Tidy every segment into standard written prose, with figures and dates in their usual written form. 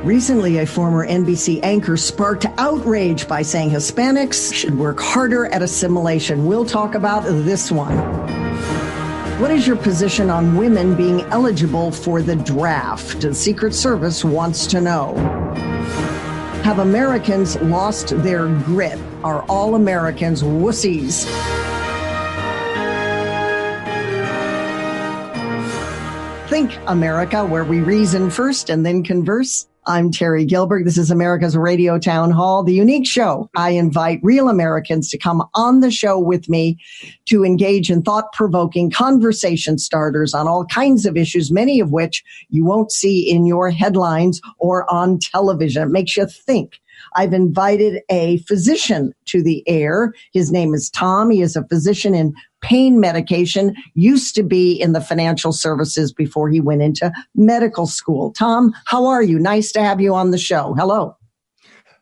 Recently, a former NBC anchor sparked outrage by saying Hispanics should work harder at assimilation. We'll talk about this one. What is your position on women being eligible for the draft? The Secret Service wants to know. Have Americans lost their grit? Are all Americans wussies? Think America, where we reason first and then converse. I'm Terry Gilbert. This is America's Radio Town Hall, the unique show. I invite real Americans to come on the show with me to engage in thought-provoking conversation starters on all kinds of issues, many of which you won't see in your headlines or on television. It makes you think. I've invited a physician to the air. His name is Tom. He is a physician in pain medication, used to be in the financial services before he went into medical school. Tom, how are you? Nice to have you on the show. Hello.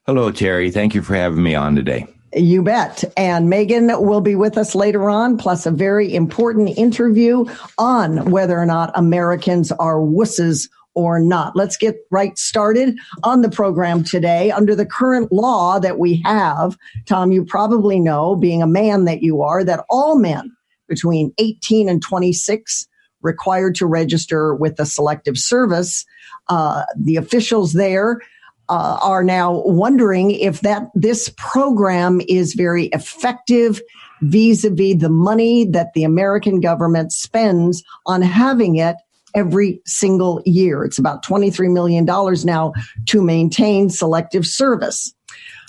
Hello, Terry. Thank you for having me on today. You bet. And Megan will be with us later on, plus a very important interview on whether or not Americans are wusses or not. Let's get right started on the program today. Under the current law that we have, Tom, you probably know, being a man that you are, that all men between 18 and 26 required to register with the Selective Service. The officials there are now wondering if this program is very effective vis-a-vis the money that the American government spends on having it every single year. It's about $23 million now to maintain Selective Service.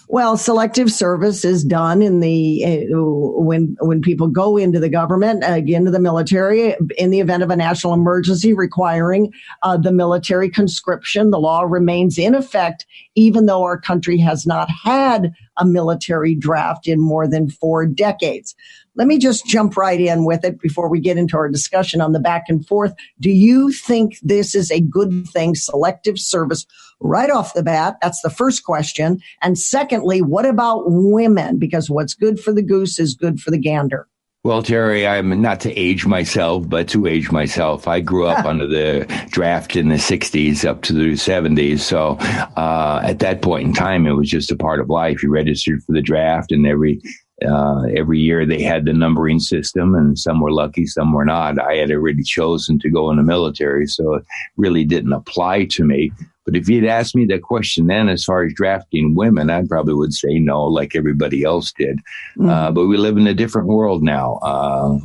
Well, Selective Service is done in the when people go into the government, into the military, in the event of a national emergency requiring the military conscription. The law remains in effect, even though our country has not had a military draft in more than 4 decades. Let me just jump right in with it before we get into our discussion on the back and forth. Do you think this is a good thing, Selective Service, right off the bat? That's the first question. And secondly, what about women? Because what's good for the goose is good for the gander. Well, Terry, I'm not to age myself, but to age myself. I grew up under the draft in the 60s up to the 70s. So at that point in time, it was just a part of life. You registered for the draft, and every year they had the numbering system, and some were lucky, some were not. I had already chosen to go in the military, so it really didn't apply to me. But if you'd asked me that question then, as far as drafting women, I probably would say no, like everybody else did. But we live in a different world now.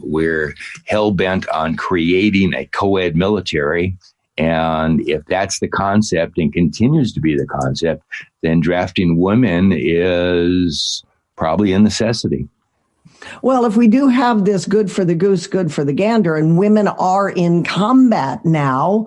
We're hell-bent on creating a co-ed military. And if that's the concept and continues to be the concept, then drafting women is probably a necessity. Well, if we do have this good for the goose, good for the gander, and women are in combat now,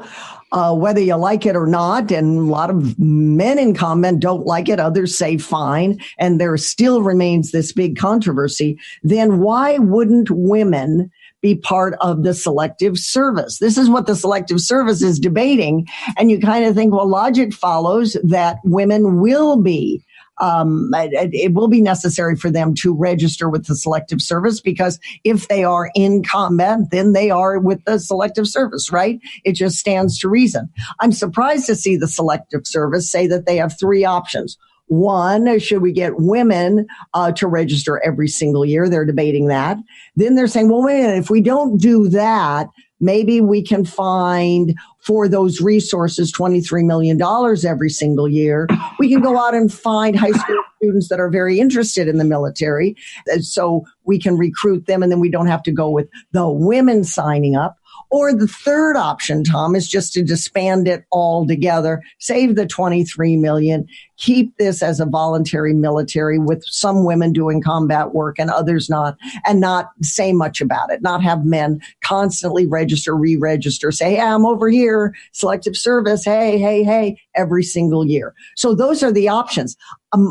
whether you like it or not, and a lot of men in combat don't like it, others say fine, and there still remains this big controversy, then why wouldn't women be part of the Selective Service? This is what the Selective Service is debating, and you kind of think, well, logic follows that women will be it will be necessary for them to register with the Selective Service, because if they are in combat, then they are with the Selective Service, right? It just stands to reason. I'm surprised to see the Selective Service say that they have 3 options. One, should we get women to register every single year? They're debating that. Then they're saying, well, wait a minute, if we don't do that, maybe we can find for those resources $23 million every single year. We can go out and find high school students that are very interested in the military, so we can recruit them, and then we don't have to go with the women signing up. Or the third option, Tom, is just to disband it all together, save the $23 million, keep this as a voluntary military with some women doing combat work and others not, and not say much about it, not have men constantly register, re-register, say, hey, I'm over here, Selective Service, hey, every single year. So those are the options.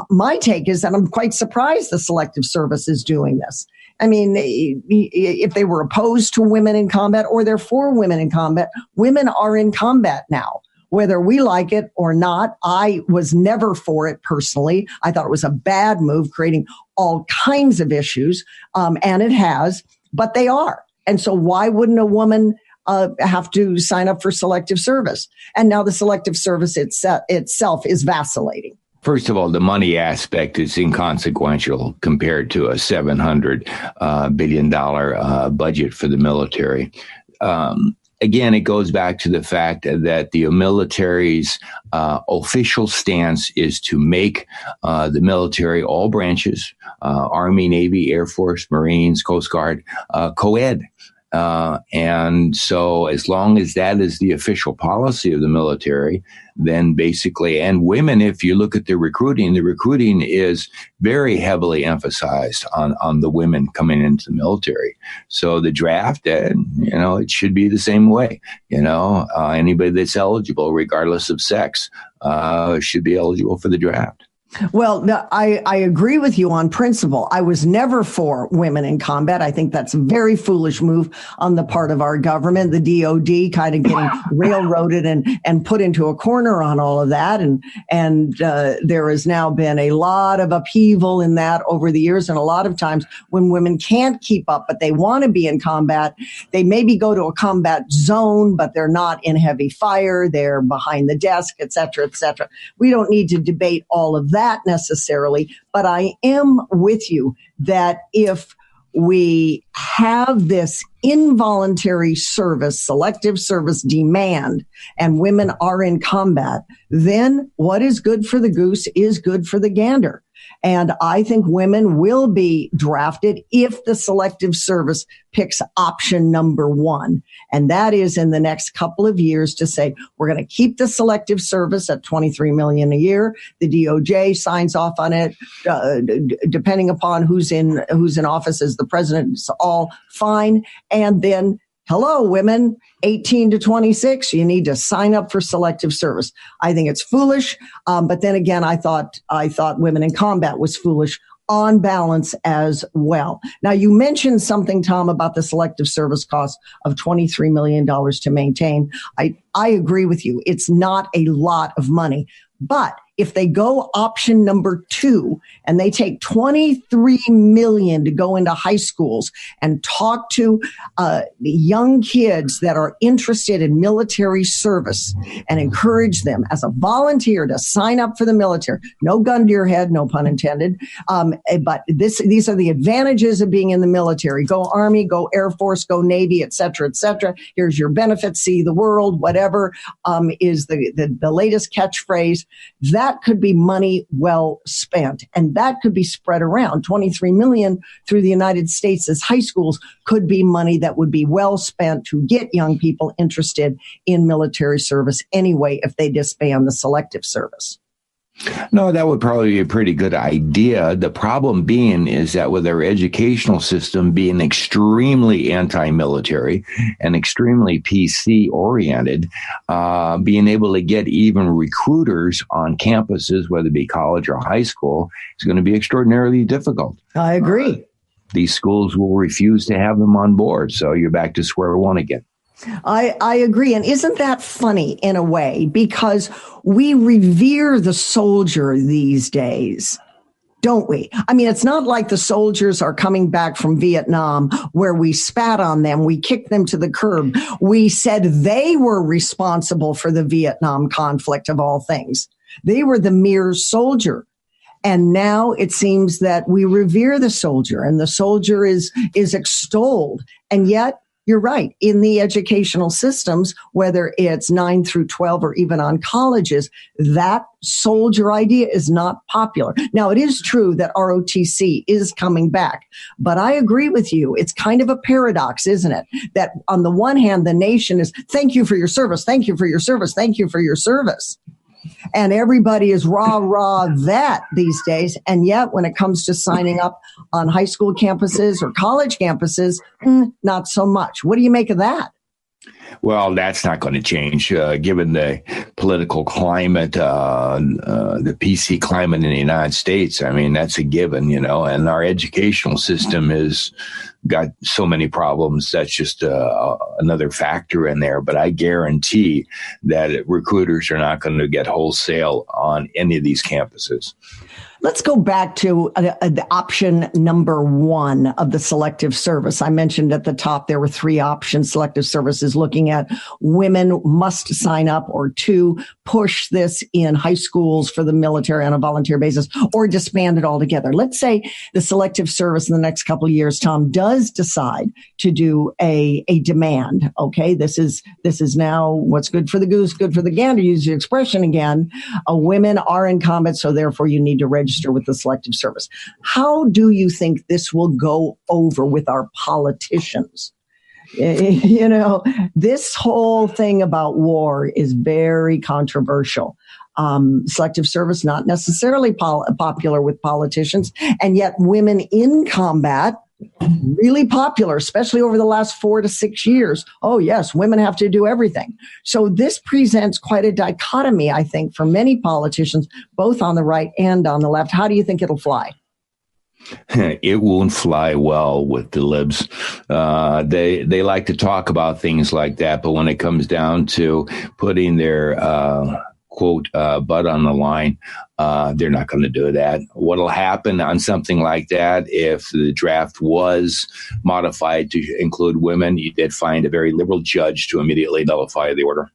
My take is that I'm quite surprised the Selective Service is doing this. I mean, if they were opposed to women in combat or they're for women in combat, women are in combat now. Whether we like it or not, I was never for it personally. I thought it was a bad move, creating all kinds of issues, and it has, but they are. And so why wouldn't a woman have to sign up for selective service. And now the selective service itself is vacillating. First of all, the money aspect is inconsequential compared to a $700 billion budget for the military. Again, it goes back to the fact that the military's official stance is to make the military, all branches, Army, Navy, Air Force, Marines, Coast Guard, co-ed. And so as long as that is the official policy of the military, then basically, and women, if you look at the recruiting is very heavily emphasized on the women coming into the military. So the draft, it should be the same way. Anybody that's eligible, regardless of sex, should be eligible for the draft. Well, I agree with you on principle. I was never for women in combat. I think that's a very foolish move on the part of our government, the DOD kind of getting railroaded and put into a corner on all of that. And there has now been a lot of upheaval in that over the years. And a lot of times when women can't keep up, but they want to be in combat, they maybe go to a combat zone, but they're not in heavy fire. They're behind the desk, et cetera, et cetera. We don't need to debate all of that necessarily, but I am with you that if we have this involuntary service, selective service demand, and women are in combat, then what is good for the goose is good for the gander. And I think women will be drafted if the selective service picks option number one. And that is in the next couple of years to say, we're going to keep the selective service at $23 million a year. The DOJ signs off on it, depending upon who's in office as the president. It's all fine. And then, hello, women, 18 to 26, you need to sign up for selective service. I think it's foolish. But then again, I thought women in combat was foolish on balance as well. Now, you mentioned something, Tom, about the selective service cost of $23 million to maintain. I agree with you. It's not a lot of money. But if they go option number 2 and they take $23 million to go into high schools and talk to young kids that are interested in military service and encourage them as a volunteer to sign up for the military, no gun to your head, no pun intended. But these are the advantages of being in the military. Go Army, go Air Force, go Navy, et cetera, et cetera. Here's your benefits, see the world, whatever is the latest catchphrase. That could be money well spent, and that could be spread around. 23 million through the United States as high schools could be money that would be well spent to get young people interested in military service anyway if they disband the selective service. No, that would probably be a pretty good idea. The problem being is that with our educational system being extremely anti-military and extremely PC-oriented, being able to get even recruiters on campuses, whether it be college or high school, is going to be extraordinarily difficult. I agree. These schools will refuse to have them on board, so you're back to square one again. I agree. And isn't that funny in a way? Because we revere the soldier these days, don't we? I mean, it's not like the soldiers are coming back from Vietnam where we spat on them, we kicked them to the curb. We said they were responsible for the Vietnam conflict of all things. They were the mere soldier. And now it seems that we revere the soldier and the soldier is extolled. And yet, you're right. In the educational systems, whether it's 9 through 12 or even on colleges, that soldier idea is not popular. Now, it is true that ROTC is coming back, but I agree with you. It's kind of a paradox, isn't it? That on the one hand, the nation is, thank you for your service. Thank you for your service. Thank you for your service. And everybody is rah that these days. And yet when it comes to signing up on high school campuses or college campuses, not so much. What do you make of that? Well, that's not going to change, given the political climate, the PC climate in the United States. I mean, that's a given, and our educational system has got so many problems. That's just another factor in there. But I guarantee that recruiters are not going to get wholesale on any of these campuses. Let's go back to the option number one of the selective service. I mentioned at the top there were three options. Selective service is looking at women must sign up, or two, push this in high schools for the military on a volunteer basis, or disband it altogether. Let's say the selective service in the next couple of years, Tom, does decide to do a demand. Okay, this is now what's good for the goose, good for the gander. Use your expression again. Women are in combat, so therefore you need to register with the selective service. How do you think this will go over with our politicians? You know, this whole thing about war is very controversial. Selective service, not necessarily popular with politicians, and yet women in combat, really popular, especially over the last 4 to 6 years. Oh, yes, women have to do everything. So this presents quite a dichotomy, I think, for many politicians, both on the right and on the left. How do you think it'll fly? It won't fly well with the libs. They like to talk about things like that, but when it comes down to putting their quote butt on the line, they're not going to do that. What'll happen on something like that, if the draft was modified to include women, you did find a very liberal judge to immediately nullify the order.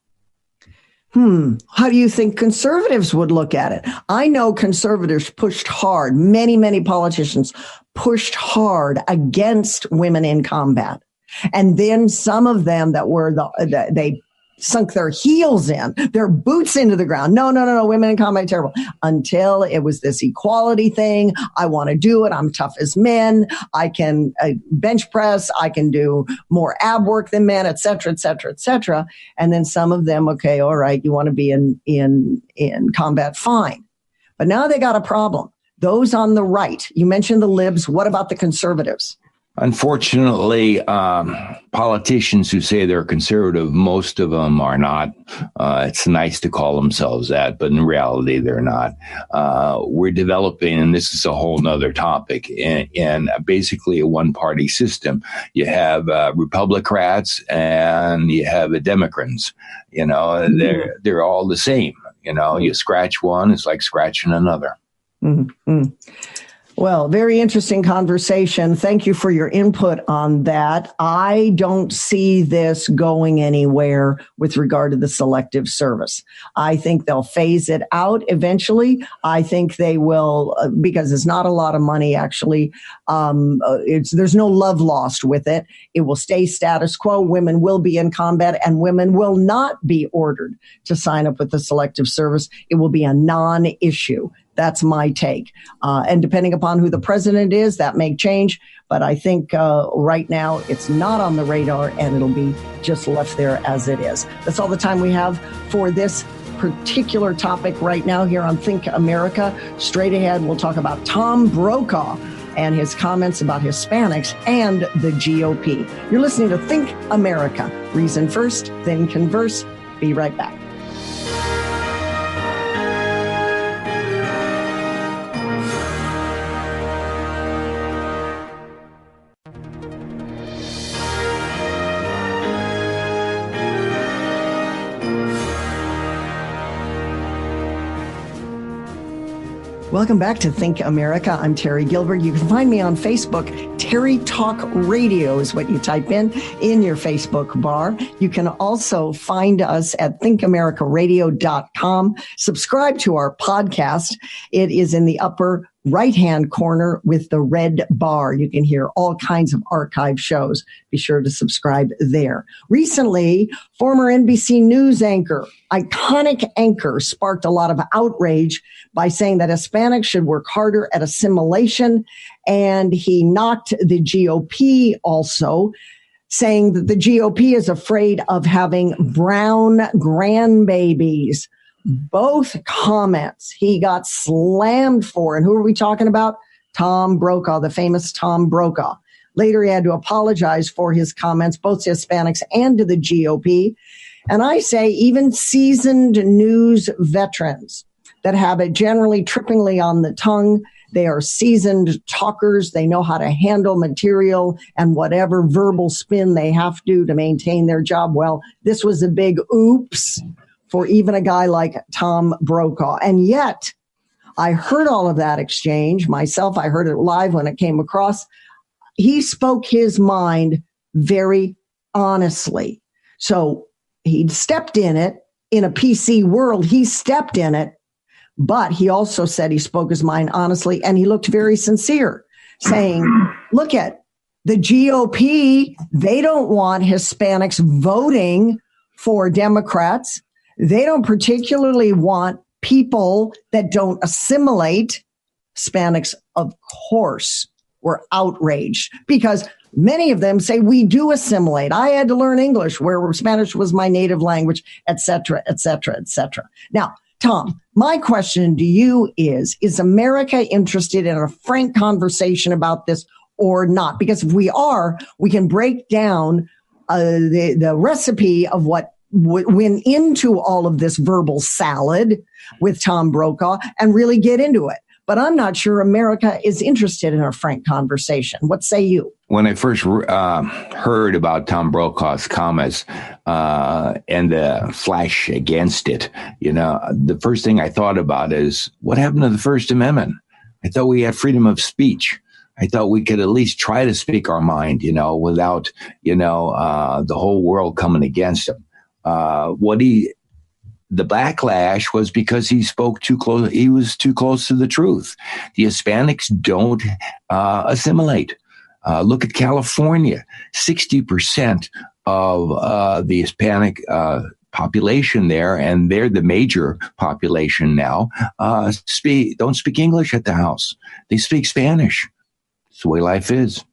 How do you think conservatives would look at it? I know conservatives pushed hard. Many politicians pushed hard against women in combat. And then some of them that were they sunk their heels in, their boots into the ground. No, women in combat are terrible. Until it was this equality thing. I want to do it. I'm tough as men. I can bench press. I can do more ab work than men, et cetera, et cetera, et cetera. And then some of them, okay, all right, you want to be in combat, fine. But now they got a problem. Those on the right, you mentioned the libs. What about the conservatives? Unfortunately, politicians who say they're conservative, most of them are not. It's nice to call themselves that, but in reality, they're not. We're developing, and this is a whole nother topic, in basically a one-party system. You have Republicans and you have the Democrats. You know, they're all the same. You know, you scratch one, it's like scratching another. Mm-hmm. Well, very interesting conversation. Thank you for your input on that. I don't see this going anywhere with regard to the selective service. I think they'll phase it out eventually. I think they will, because it's not a lot of money, actually. There's no love lost with it. It will stay status quo. Women will be in combat, and women will not be ordered to sign up with the selective service. It will be a non-issue. That's my take. And depending upon who the president is, that may change. But I think right now it's not on the radar, and it'll be just left there as it is. That's all the time we have for this particular topic right now here on Think America. Straight ahead, we'll talk about Tom Brokaw and his comments about Hispanics and the GOP. You're listening to Think America. Reason first, then converse. Be right back. Welcome back to Think America. I'm Terry Gilbert. You can find me on Facebook. Terry Talk Radio is what you type in your Facebook bar. You can also find us at thinkamericaradio.com. Subscribe to our podcast. It is in the upper right-hand corner with the red bar. You can hear all kinds of archive shows. Be sure to subscribe there. Recently, former NBC News anchor, iconic anchor, sparked a lot of outrage by saying that Hispanics should work harder at assimilation. And he knocked the GOP also, saying that the GOP is afraid of having brown grandbabies. Both comments he got slammed for. And who are we talking about? Tom Brokaw, the famous Tom Brokaw. Later, he had to apologize for his comments, both to Hispanics and to the GOP. And I say even seasoned news veterans that have it generally trippingly on the tongue, they are seasoned talkers. They know how to handle material and whatever verbal spin they have to maintain their job. Well, this was a big oops for even a guy like Tom Brokaw. And yet, I heard all of that exchange myself. I heard it live when it came across. He spoke his mind very honestly. So he stepped in it in a PC world. He stepped in it, but he also said he spoke his mind honestly, and he looked very sincere, saying, look at the GOP. They don't want Hispanics voting for Democrats. They don't particularly want people that don't assimilate. Hispanics, of course, were outraged because many of them say we do assimilate. I had to learn English where Spanish was my native language, et cetera, et cetera, et cetera. Now, Tom, my question to you is America interested in a frank conversation about this or not? Because if we are, we can break down the recipe of what went into all of this verbal salad with Tom Brokaw and really get into it. But I'm not sure America is interested in a frank conversation. What say you? When I first heard about Tom Brokaw's comments and the flash against it, the first thing I thought about is what happened to the First Amendment? I thought we had freedom of speech. I thought we could at least try to speak our mind, without, the whole world coming against him. The backlash was because he spoke too close. He was too close to the truth. The Hispanics don't assimilate. Look at California. 60% of the Hispanic population there, and they're the major population now, don't speak English at the house. They speak Spanish. It's the way life is.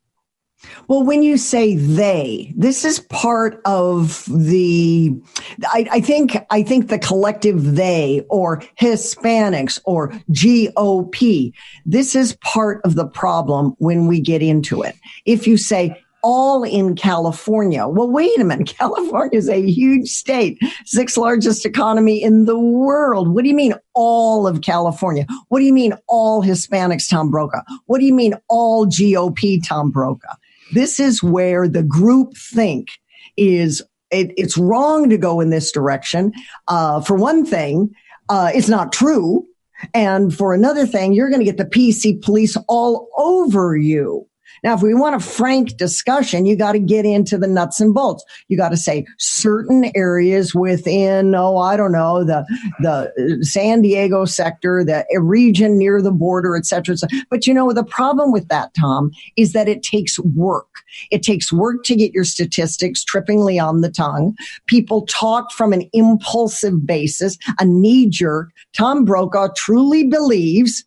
Well, when you say they, this is part of I think the collective they or Hispanics or GOP. This is part of the problem when we get into it. If you say all in California, well, wait a minute. California is a huge state, 6th largest economy in the world. What do you mean all of California? What do you mean all Hispanics, Tom Brokaw? What do you mean all GOP, Tom Brokaw? This is where the group think is, it's wrong to go in this direction. For one thing, it's not true. And for another thing, you're going to get the PC police all over you. Now, if we want a frank discussion, you got to get into the nuts and bolts. You got to say certain areas within, the San Diego sector, the region near the border, et cetera, et cetera. But the problem with that, Tom, is that it takes work. It takes work to get your statistics trippingly on the tongue. People talk from an impulsive basis, a knee-jerk. Tom Brokaw truly believes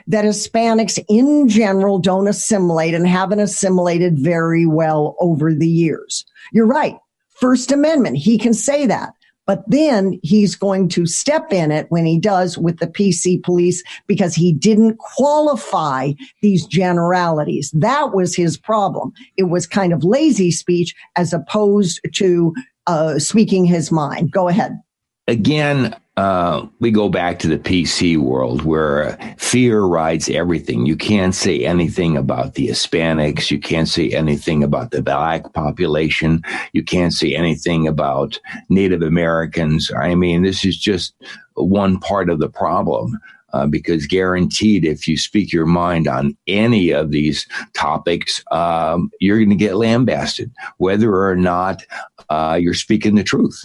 that Hispanics in general don't assimilate and haven't assimilated very well over the years. You're right. First Amendment, he can say that. But then he's going to step in it when he does with the PC police because he didn't qualify these generalities. That was his problem. It was kind of lazy speech as opposed to speaking his mind. Go ahead. Again, we go back to the PC world where fear rides everything. You can't say anything about the Hispanics. You can't say anything about the Black population. You can't say anything about Native Americans. I mean, this is just one part of the problem. Because guaranteed, if you speak your mind on any of these topics, you're going to get lambasted, whether or not you're speaking the truth.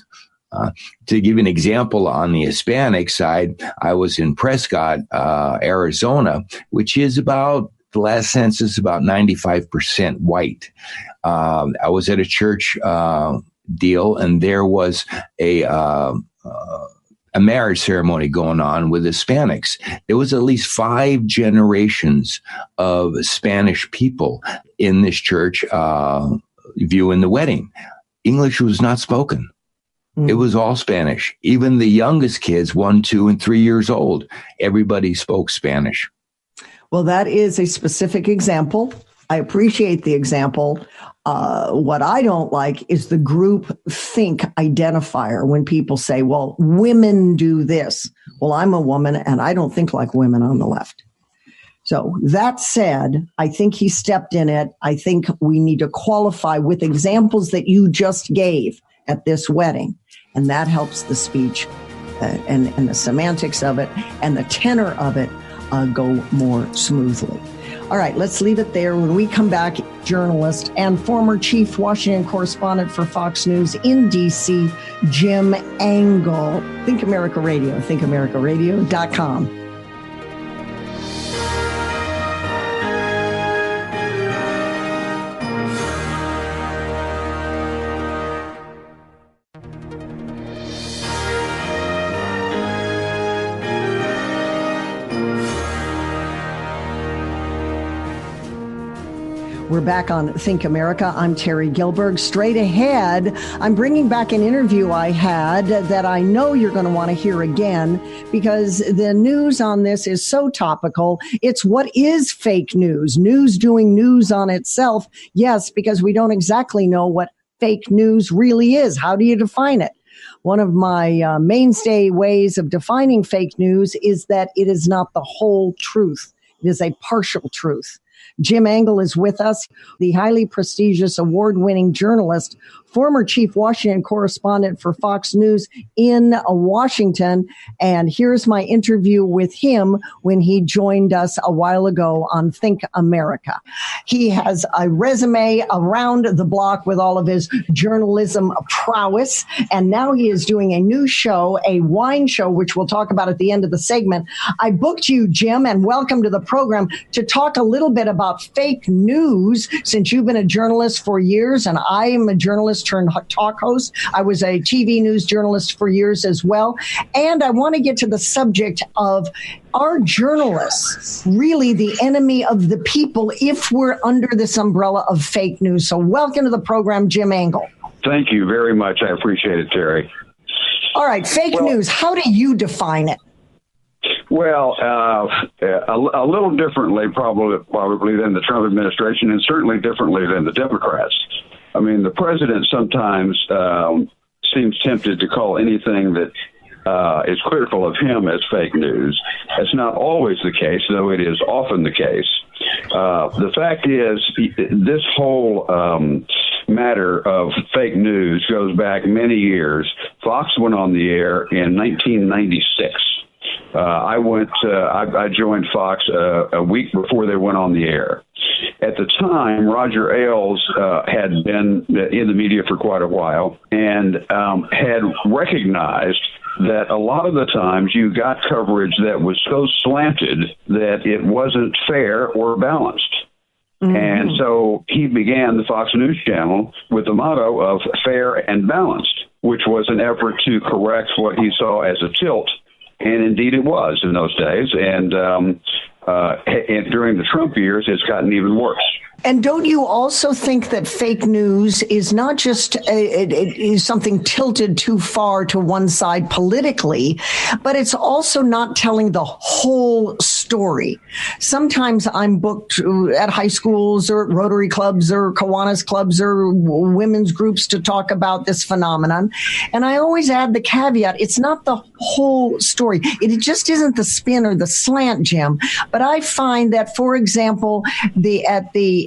To give an example on the Hispanic side, I was in Prescott, Arizona, which is about, the last census, about 95% white. I was at a church deal, and there was a marriage ceremony going on with Hispanics. There was at least 5 generations of Spanish people in this church viewing the wedding. English was not spoken. It was all Spanish. Even the youngest kids, 1, 2, and 3 years old, everybody spoke Spanish. Well, that is a specific example. I appreciate the example. What I don't like is the group think identifier when people say, well, women do this. Well, I'm a woman and I don't think like women on the left. So that said, I think he stepped in it. I think we need to qualify with examples that you just gave at this wedding. And that helps the speech and the semantics of it and the tenor of it go more smoothly. All right, let's leave it there. When we come back, journalist and former chief Washington correspondent for Fox News in D.C., Jim Angle. Think America Radio, thinkamericaradio.com. We're back on Think America. I'm Terry Gilberg. Straight ahead, I'm bringing back an interview I had that I know you're going to want to hear again because the news on this is so topical. It's what is fake news? News doing news on itself? Yes, because we don't exactly know what fake news really is. How do you define it? One of my mainstay ways of defining fake news is that it is not the whole truth. It is a partial truth. Jim Angle is with us, the highly prestigious award-winning journalist, former chief Washington correspondent for Fox News in Washington. And here's my interview with him when he joined us a while ago on Think America. He has a resume around the block with all of his journalism prowess. And now he is doing a new show, a wine show, which we'll talk about at the end of the segment. I booked you, Jim, and welcome to the program to talk a little bit about fake news, since you've been a journalist for years and I am a journalist turned talk host. I was a TV news journalist for years as well. And I want to get to the subject of, are journalists really the enemy of the people if we're under this umbrella of fake news? So welcome to the program, Jim Angle. Thank you very much. I appreciate it, Terry. All right, fake news. How do you define it? Well, a little differently probably than the Trump administration, and certainly differently than the Democrats. I mean, the president sometimes seems tempted to call anything that is critical of him as fake news. That's not always the case, though it is often the case. The fact is, this whole matter of fake news goes back many years. Fox went on the air in 1996. I joined Fox a week before they went on the air. At the time, Roger Ailes had been in the media for quite a while and had recognized that a lot of the times you got coverage that was so slanted that it wasn't fair or balanced. Mm-hmm. And so he began the Fox News Channel with the motto of fair and balanced, which was an effort to correct what he saw as a tilt. And indeed it was in those days. And during the Trump years, it's gotten even worse. And don't you also think that fake news is not just it is something tilted too far to one side politically, but it's also not telling the whole story? Sometimes I'm booked at high schools or Rotary clubs or Kiwanis clubs or women's groups to talk about this phenomenon. And I always add the caveat, it's not the whole story. It just isn't the spin or the slant, Jim. But I find that, for example,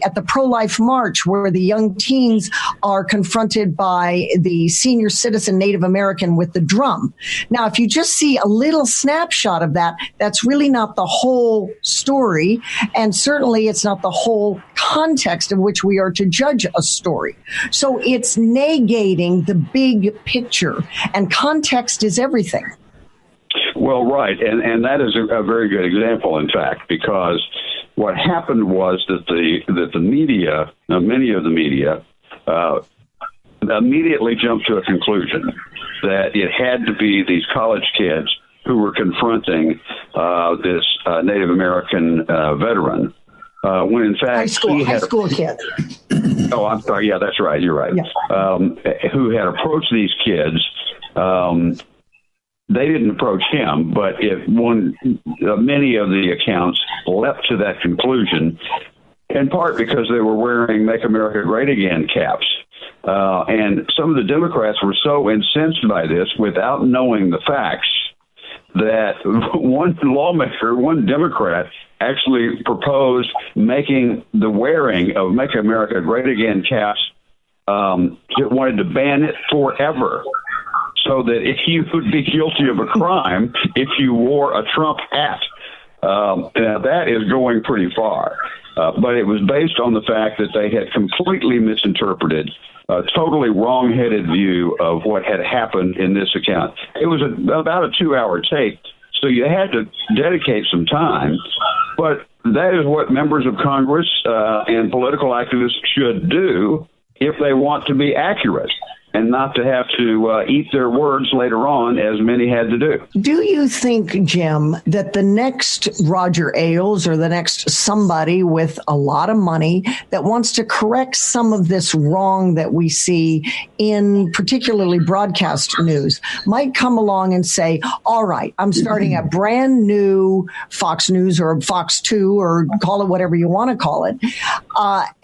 at the pro-life march, where the young teens are confronted by the senior citizen Native American with the drum. Now, if you just see a little snapshot of that, that's really not the whole story. And certainly it's not the whole context in which we are to judge a story. So it's negating the big picture, and context is everything. Well, right. And that is a very good example, in fact, because what happened was that the media, many of the media, immediately jumped to a conclusion that it had to be these college kids who were confronting this Native American veteran, when in fact high school kid. Oh, I'm sorry. Yeah, that's right. You're right. Yeah. Who had approached these kids. They didn't approach him, but many of the accounts leapt to that conclusion, in part because they were wearing Make America Great Again caps. And some of the Democrats were so incensed by this without knowing the facts that one Democrat actually proposed making the wearing of Make America Great Again caps, wanted to ban it forever. so that if you would be guilty of a crime if you wore a Trump hat. Now that is going pretty far. But it was based on the fact that they had completely misinterpreted a totally wrong-headed view of what had happened in this account. It was about a 2-hour tape, so you had to dedicate some time. But that is what members of Congress and political activists should do if they want to be accurate and not to have to eat their words later on, as many had to do. Do you think, Jim, that the next Roger Ailes or the next somebody with a lot of money that wants to correct some of this wrong that we see in particularly broadcast news might come along and say, all right, I'm starting a brand new Fox News or Fox 2 or call it whatever you want to call it.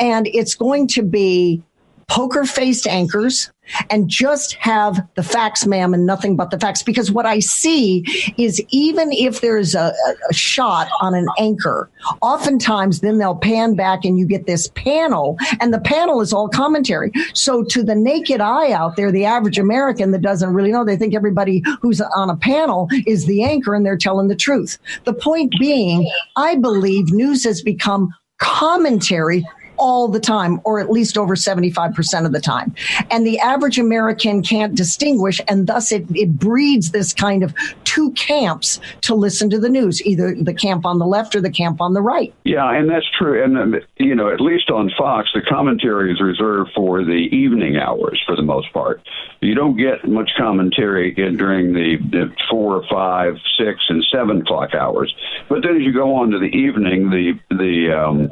And it's going to be poker-faced anchors and just have the facts, ma'am, and nothing but the facts. Because what I see is even if there's a shot on an anchor, oftentimes then they'll pan back and you get this panel, and the panel is all commentary. So to the naked eye out there, the average American that doesn't really know, they think everybody who's on a panel is the anchor and they're telling the truth. The point being, I believe news has become commentary all the time, or at least over 75% of the time. And the average American can't distinguish, and thus it breeds this kind of two camps to listen to the news, either the camp on the left or the camp on the right. Yeah, and that's true. And, at least on Fox, the commentary is reserved for the evening hours for the most part. You don't get much commentary during the 4, 5, 6, and 7 o'clock hours. But then as you go on to the evening, the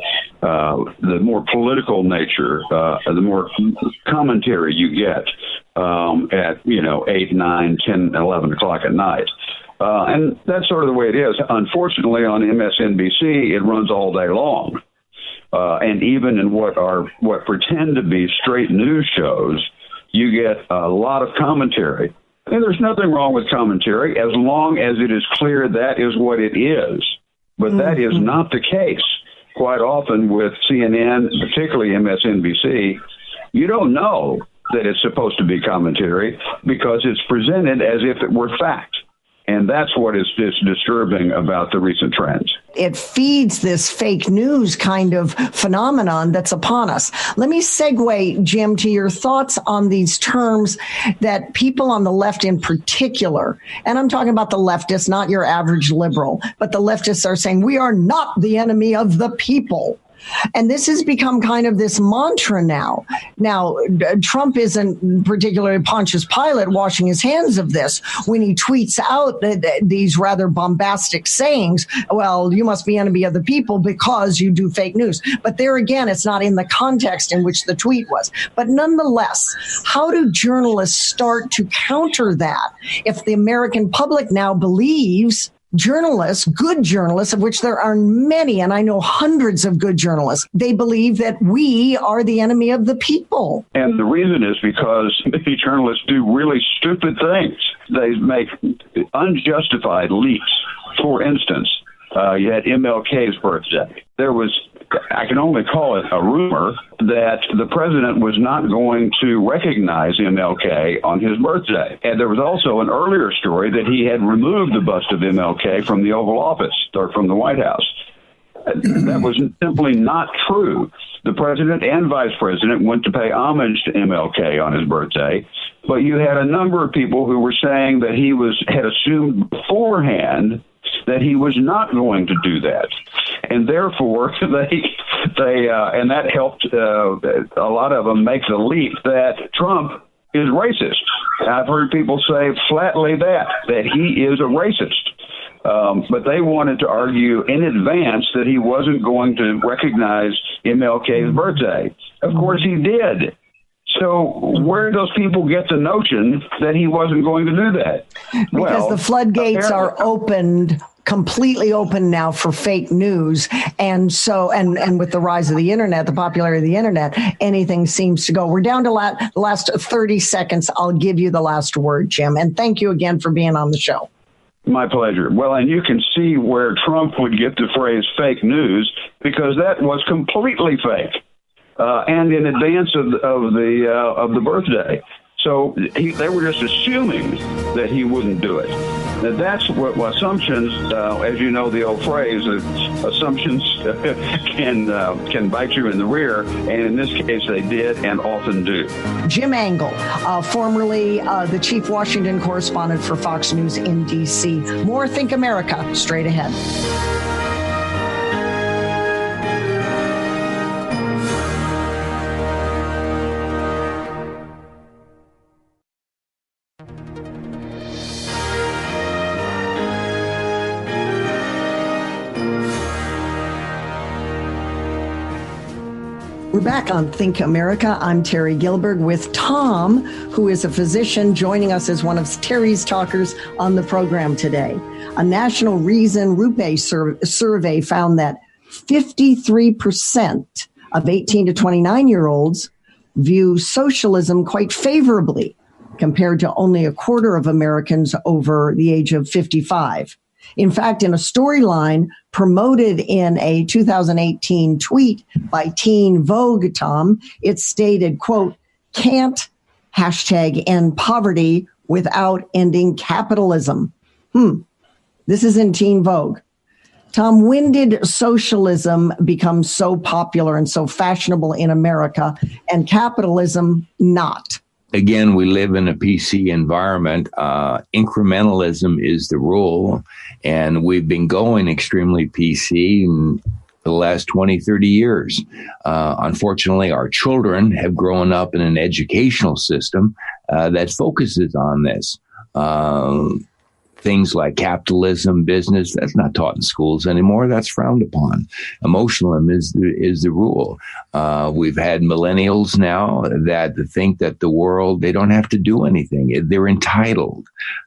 more political nature, the more commentary you get at 8, 9, 10, 11 o'clock at night. And that's sort of the way it is. Unfortunately, on MSNBC, it runs all day long. And even in what pretend to be straight news shows, you get a lot of commentary. And there's nothing wrong with commentary as long as it is clear that is what it is. But that is not the case. Quite often with CNN, particularly MSNBC, you don't know that it's supposed to be commentary because it's presented as if it were fact. And that's what is disturbing about the recent trends. It feeds this fake news kind of phenomenon that's upon us. Let me segue, Jim, to your thoughts on these terms that people on the left in particular, and I'm talking about the leftists, not your average liberal, but the leftists are saying we are not the enemy of the people. And this has become kind of this mantra now. Now, Trump isn't particularly Pontius Pilate washing his hands of this when he tweets out these rather bombastic sayings. Well, you must be enemy of the people because you do fake news. But there again, it's not in the context in which the tweet was. But nonetheless, how do journalists start to counter that if the American public now believes journalists, good journalists, of which there are many, and I know hundreds of good journalists, they believe that we are the enemy of the people. And the reason is because many journalists do really stupid things. They make unjustified leaks. For instance, you had MLK's birthday. There was, I can only call it a rumor, that the president was not going to recognize MLK on his birthday. And there was also an earlier story that he had removed the bust of MLK from the Oval Office or from the White House. That was simply not true. The president and vice president went to pay homage to MLK on his birthday, but you had a number of people who were saying that he had assumed beforehand that he was not going to do that. And therefore, they and that helped a lot of them make the leap that Trump is racist. I've heard people say flatly that he is a racist. But they wanted to argue in advance that he wasn't going to recognize MLK's birthday. Of course he did. So where do those people get the notion that he wasn't going to do that? Because the floodgates are completely open now for fake news. And so, and with the rise of the internet, the popularity of the internet, anything seems to go. We're down to the last 30 seconds. I'll give you the last word, Jim. And thank you again for being on the show. My pleasure. Well, and you can see where Trump would get the phrase fake news because that was completely fake. And in advance of the birthday. So they were just assuming that he wouldn't do it. Now, that's what assumptions, as you know, the old phrase, assumptions can bite you in the rear. And in this case, they did and often do. Jim Angle, formerly the chief Washington correspondent for Fox News in D.C. More Think America straight ahead. We're back on Think America. I'm Terry Gilberg with Tom, who is a physician, joining us as one of Terry's talkers on the program today. A National Reason Rupe survey found that 53% of 18 to 29-year-olds view socialism quite favorably, compared to only a quarter of Americans over the age of 55. In fact, in a storyline promoted in a 2018 tweet by Teen Vogue, Tom, it stated, quote, can't #end poverty without ending capitalism. This is in Teen Vogue. Tom, when did socialism become so popular and so fashionable in America and capitalism not? Again, we live in a PC environment. Incrementalism is the rule, and we've been going extremely PC in the last 20, 30 years. Unfortunately, our children have grown up in an educational system that focuses on this. Things like capitalism, business, that's not taught in schools anymore. That's frowned upon. Emotionalism is the rule. We've had millennials now that think that the world, they don't have to do anything. They're entitled.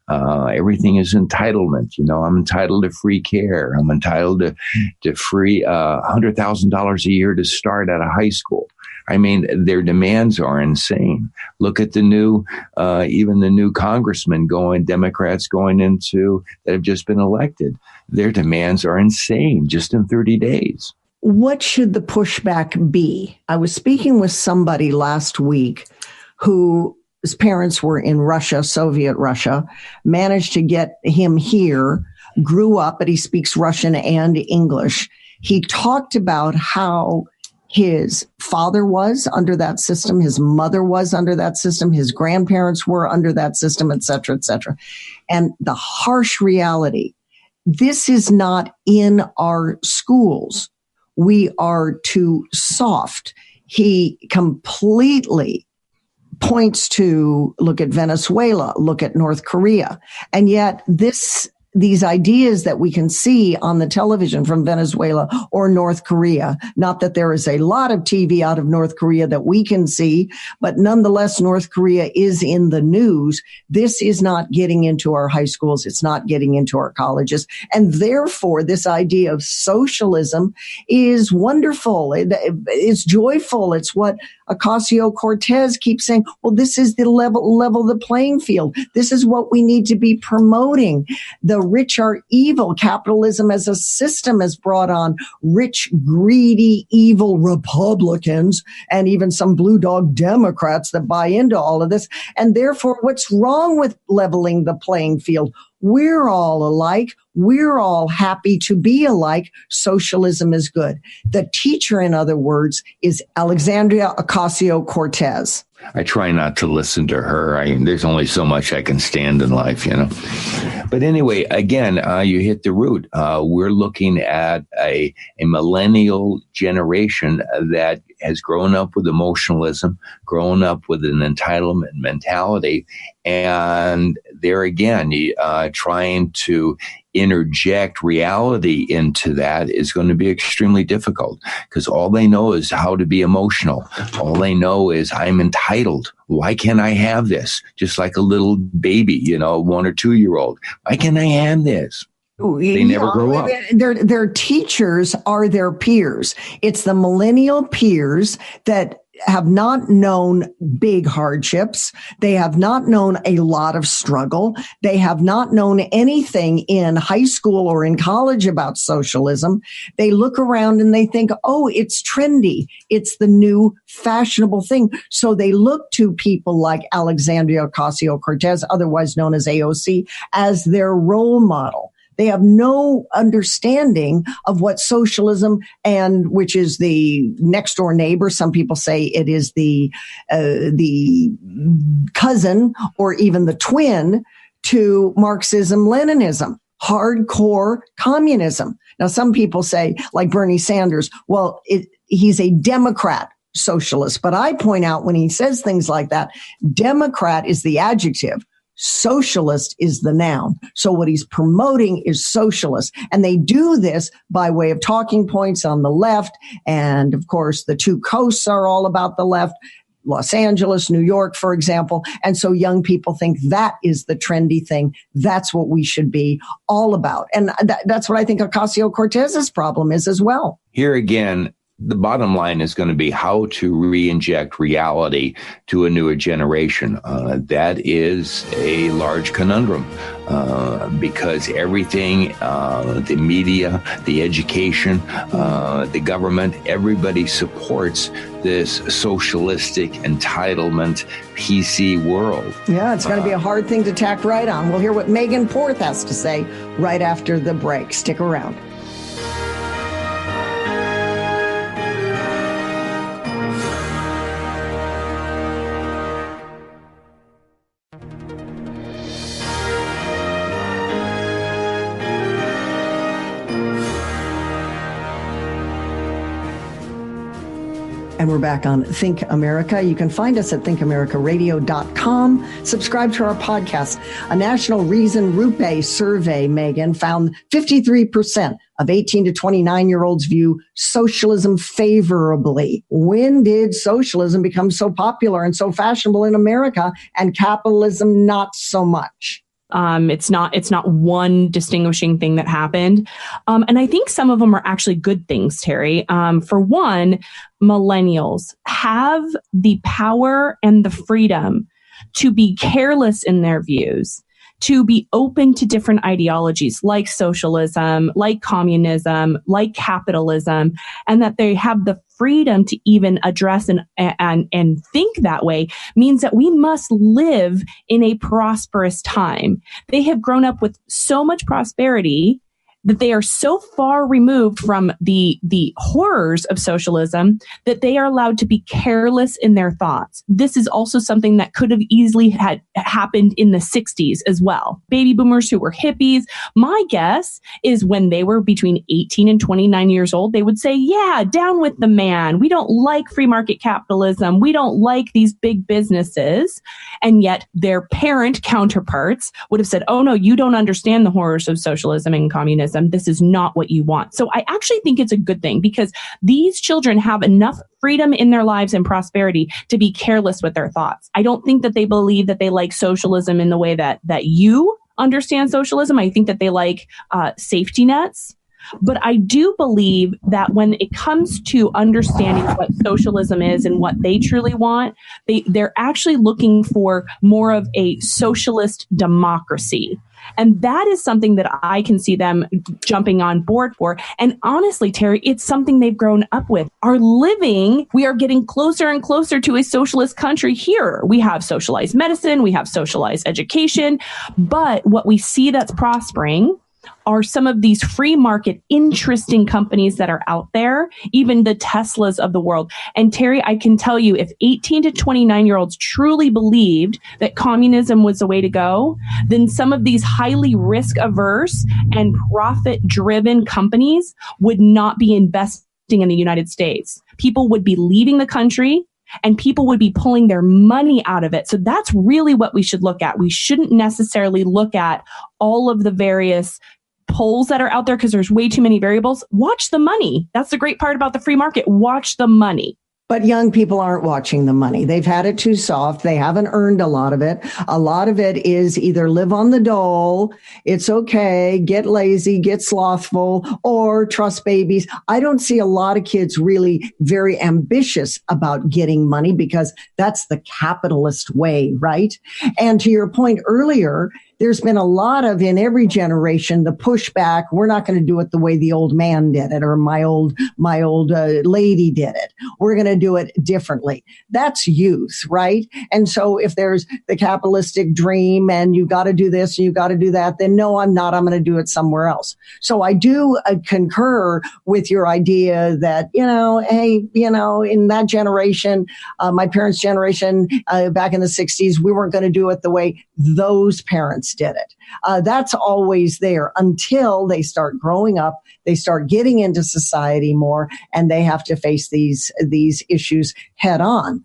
Everything is entitlement. You know, I'm entitled to free care. I'm entitled to free $100,000 a year to start out of high school. I mean, their demands are insane. Look at the new, even the new congressmen Democrats going into that have just been elected. Their demands are insane just in 30 days. What should the pushback be? I was speaking with somebody last week whose parents were in Russia, Soviet Russia, managed to get him here, grew up, but he speaks Russian and English. He talked about how his father was under that system, his mother was under that system, his grandparents were under that system, et cetera, et cetera. And the harsh reality, this is not in our schools. We are too soft. He completely points to, look at Venezuela, look at North Korea. And yet these ideas that we can see on the television from Venezuela or North Korea, not that there is a lot of TV out of North Korea that we can see, but nonetheless, North Korea is in the news. This is not getting into our high schools. It's not getting into our colleges. And therefore, this idea of socialism is wonderful. It's joyful. It's what Ocasio-Cortez keeps saying, well, this is the level the playing field. This is what we need to be promoting. The rich are evil. Capitalism as a system has brought on rich, greedy, evil Republicans and even some blue dog Democrats that buy into all of this. And therefore, what's wrong with leveling the playing field? We're all alike. We're all happy to be alike. Socialism is good. The teacher, in other words, is Alexandria Ocasio-Cortez. I try not to listen to her. There's only so much I can stand in life, you know. But anyway, again, you hit the root. We're looking at a millennial generation that has grown up with emotionalism, grown up with an entitlement mentality, and they're again trying to interject reality into that is going to be extremely difficult because all they know is how to be emotional. All they know is I'm entitled. Why can't I have this? Just like a little baby, 1 or 2 year old. Why can't I have this? They never grow up. Their teachers are their peers. It's the millennial peers that have not known big hardships. They have not known a lot of struggle. They have not known anything in high school or in college about socialism. They look around and they think, oh, it's trendy. It's the new fashionable thing. So they look to people like Alexandria Ocasio-Cortez, otherwise known as AOC, as their role model. They have no understanding of what socialism and which is the next door neighbor. Some people say it is the cousin or even the twin to Marxism, Leninism, hardcore communism. Now, some people say, like Bernie Sanders, well, he's a Democrat socialist. But I point out when he says things like that, Democrat is the adjective. Socialist is the noun. So what he's promoting is socialist. And they do this by way of talking points on the left. And of course, the two coasts are all about the left. Los Angeles, New York, for example. And so young people think that is the trendy thing. That's what we should be all about. And that's what I think Ocasio-Cortez's problem is as well. Here again, the bottom line is going to be how to re-inject reality to a newer generation. That is a large conundrum because everything, the media, the education, the government, everybody supports this socialistic entitlement PC world. Yeah, it's going to be a hard thing to tack right on. We'll hear what Megan Porth has to say right after the break. Stick around. And we're back on Think America. You can find us at thinkamericaradio.com. Subscribe to our podcast. A National Reason Rupe survey, Megan, found 53% of 18 to 29-year-olds view socialism favorably. When did socialism become so popular and so fashionable in America and capitalism not so much? It's not one distinguishing thing that happened. And I think some of them are actually good things, Terry. For one, millennials have the power and the freedom to be careless in their views, to be open to different ideologies like socialism, like communism, like capitalism, and that they have the freedom to even address and think that way means that we must live in a prosperous time. They have grown up with so much prosperity that they are so far removed from the horrors of socialism that they are allowed to be careless in their thoughts. This is also something that could have easily had happened in the 60s as well. Baby boomers who were hippies, my guess is when they were between 18 and 29 years old, they would say, yeah, down with the man. We don't like free market capitalism. We don't like these big businesses. And yet their parent counterparts would have said, oh no, you don't understand the horrors of socialism and communism. This is not what you want. So I actually think it's a good thing because these children have enough freedom in their lives and prosperity to be careless with their thoughts. I don't think that they believe that they like socialism in the way that you understand socialism. I think that they like safety nets. But I do believe that when it comes to understanding what socialism is and what they truly want, they're actually looking for more of a socialist democracy. And that is something that I can see them jumping on board for. And honestly, Terry, it's something they've grown up with. We are getting closer and closer to a socialist country here. We have socialized medicine, we have socialized education, but what we see that's prospering are some of these free market, interesting companies that are out there, even the Teslas of the world. And Terry, I can tell you, if 18 to 29-year-olds truly believed that communism was the way to go, then some of these highly risk-averse and profit-driven companies would not be investing in the United States. People would be leaving the country, and people would be pulling their money out of it. So that's really what we should look at. We shouldn't necessarily look at all of the various polls that are out there because there's way too many variables. Watch the money. That's the great part about the free market. Watch the money. But young people aren't watching the money. They've had it too soft. They haven't earned a lot of it. A lot of it is either live on the dole, it's okay, get lazy, get slothful, or trust babies. I don't see a lot of kids really very ambitious about getting money because that's the capitalist way, right? And to your point earlier, there's been a lot of, in every generation, the pushback. We're not going to do it the way the old man did it, or my old lady did it. We're going to do it differently. That's youth, right? And so if there's the capitalistic dream and you got to do this and you got to do that, then no, I'm not. I'm going to do it somewhere else. So I do concur with your idea that, hey, in that generation, my parents' generation, back in the 60s, we weren't going to do it the way those parents did it. That's always there until they start growing up, they start getting into society more, and they have to face these issues head on.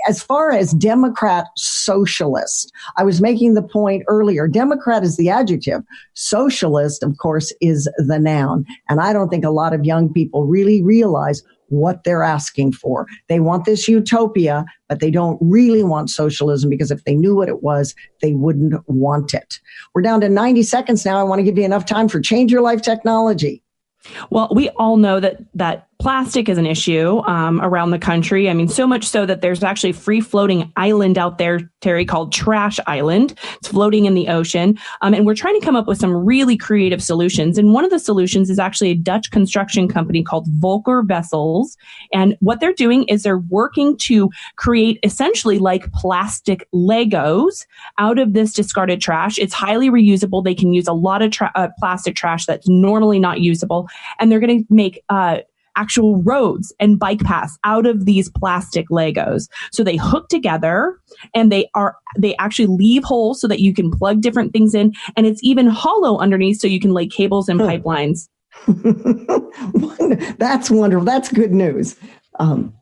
As far as Democrat socialist, I was making the point earlier, Democrat is the adjective. Socialist, of course, is the noun. And I don't think a lot of young people really realize what they're asking for. They want this utopia, but they don't really want socialism, because if they knew what it was, they wouldn't want it. We're down to 90 seconds now. I want to give you enough time for Change Your Life technology. Well, we all know that plastic is an issue around the country. I mean, so much so that there's actually a free floating island out there, Terry, called Trash Island. It's floating in the ocean. And we're trying to come up with some really creative solutions. And one of the solutions is actually a Dutch construction company called Volker Vessels. And what they're doing is they're working to create essentially like plastic Legos out of this discarded trash. It's highly reusable. They can use a lot of plastic trash that's normally not usable. And they're going to make actual roads and bike paths out of these plastic Legos. So they hook together, and they actually leave holes so that you can plug different things in. And it's even hollow underneath, so you can lay cables and pipelines. That's wonderful. That's good news.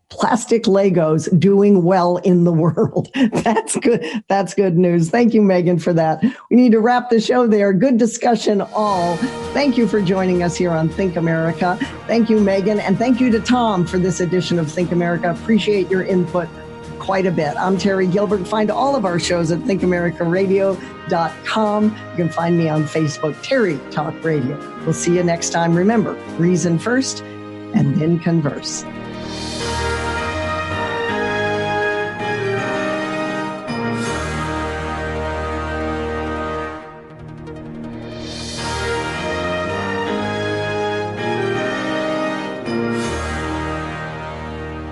Plastic Legos doing well in the world. That's good. That's good news. Thank you, Megan, for that. We need to wrap the show there. Good discussion all. Thank you for joining us here on Think America. Thank you, Megan. And thank you to Tom for this edition of Think America. Appreciate your input quite a bit. I'm Terry Gilbert. Find all of our shows at thinkamericaradio.com. You can find me on Facebook, Terry Talk Radio. We'll see you next time. Remember, reason first and then converse.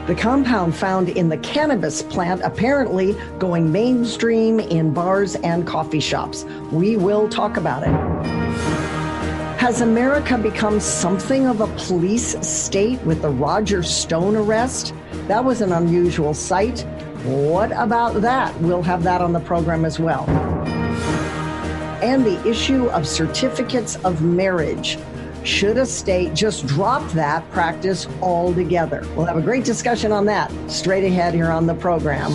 The compound found in the cannabis plant apparently going mainstream in bars and coffee shops. We will talk about it. Has America become something of a police state with the Roger Stone arrest? That was an unusual sight. What about that? We'll have that on the program as well. And the issue of certificates of marriage. Should a state just drop that practice altogether? We'll have a great discussion on that straight ahead here on the program.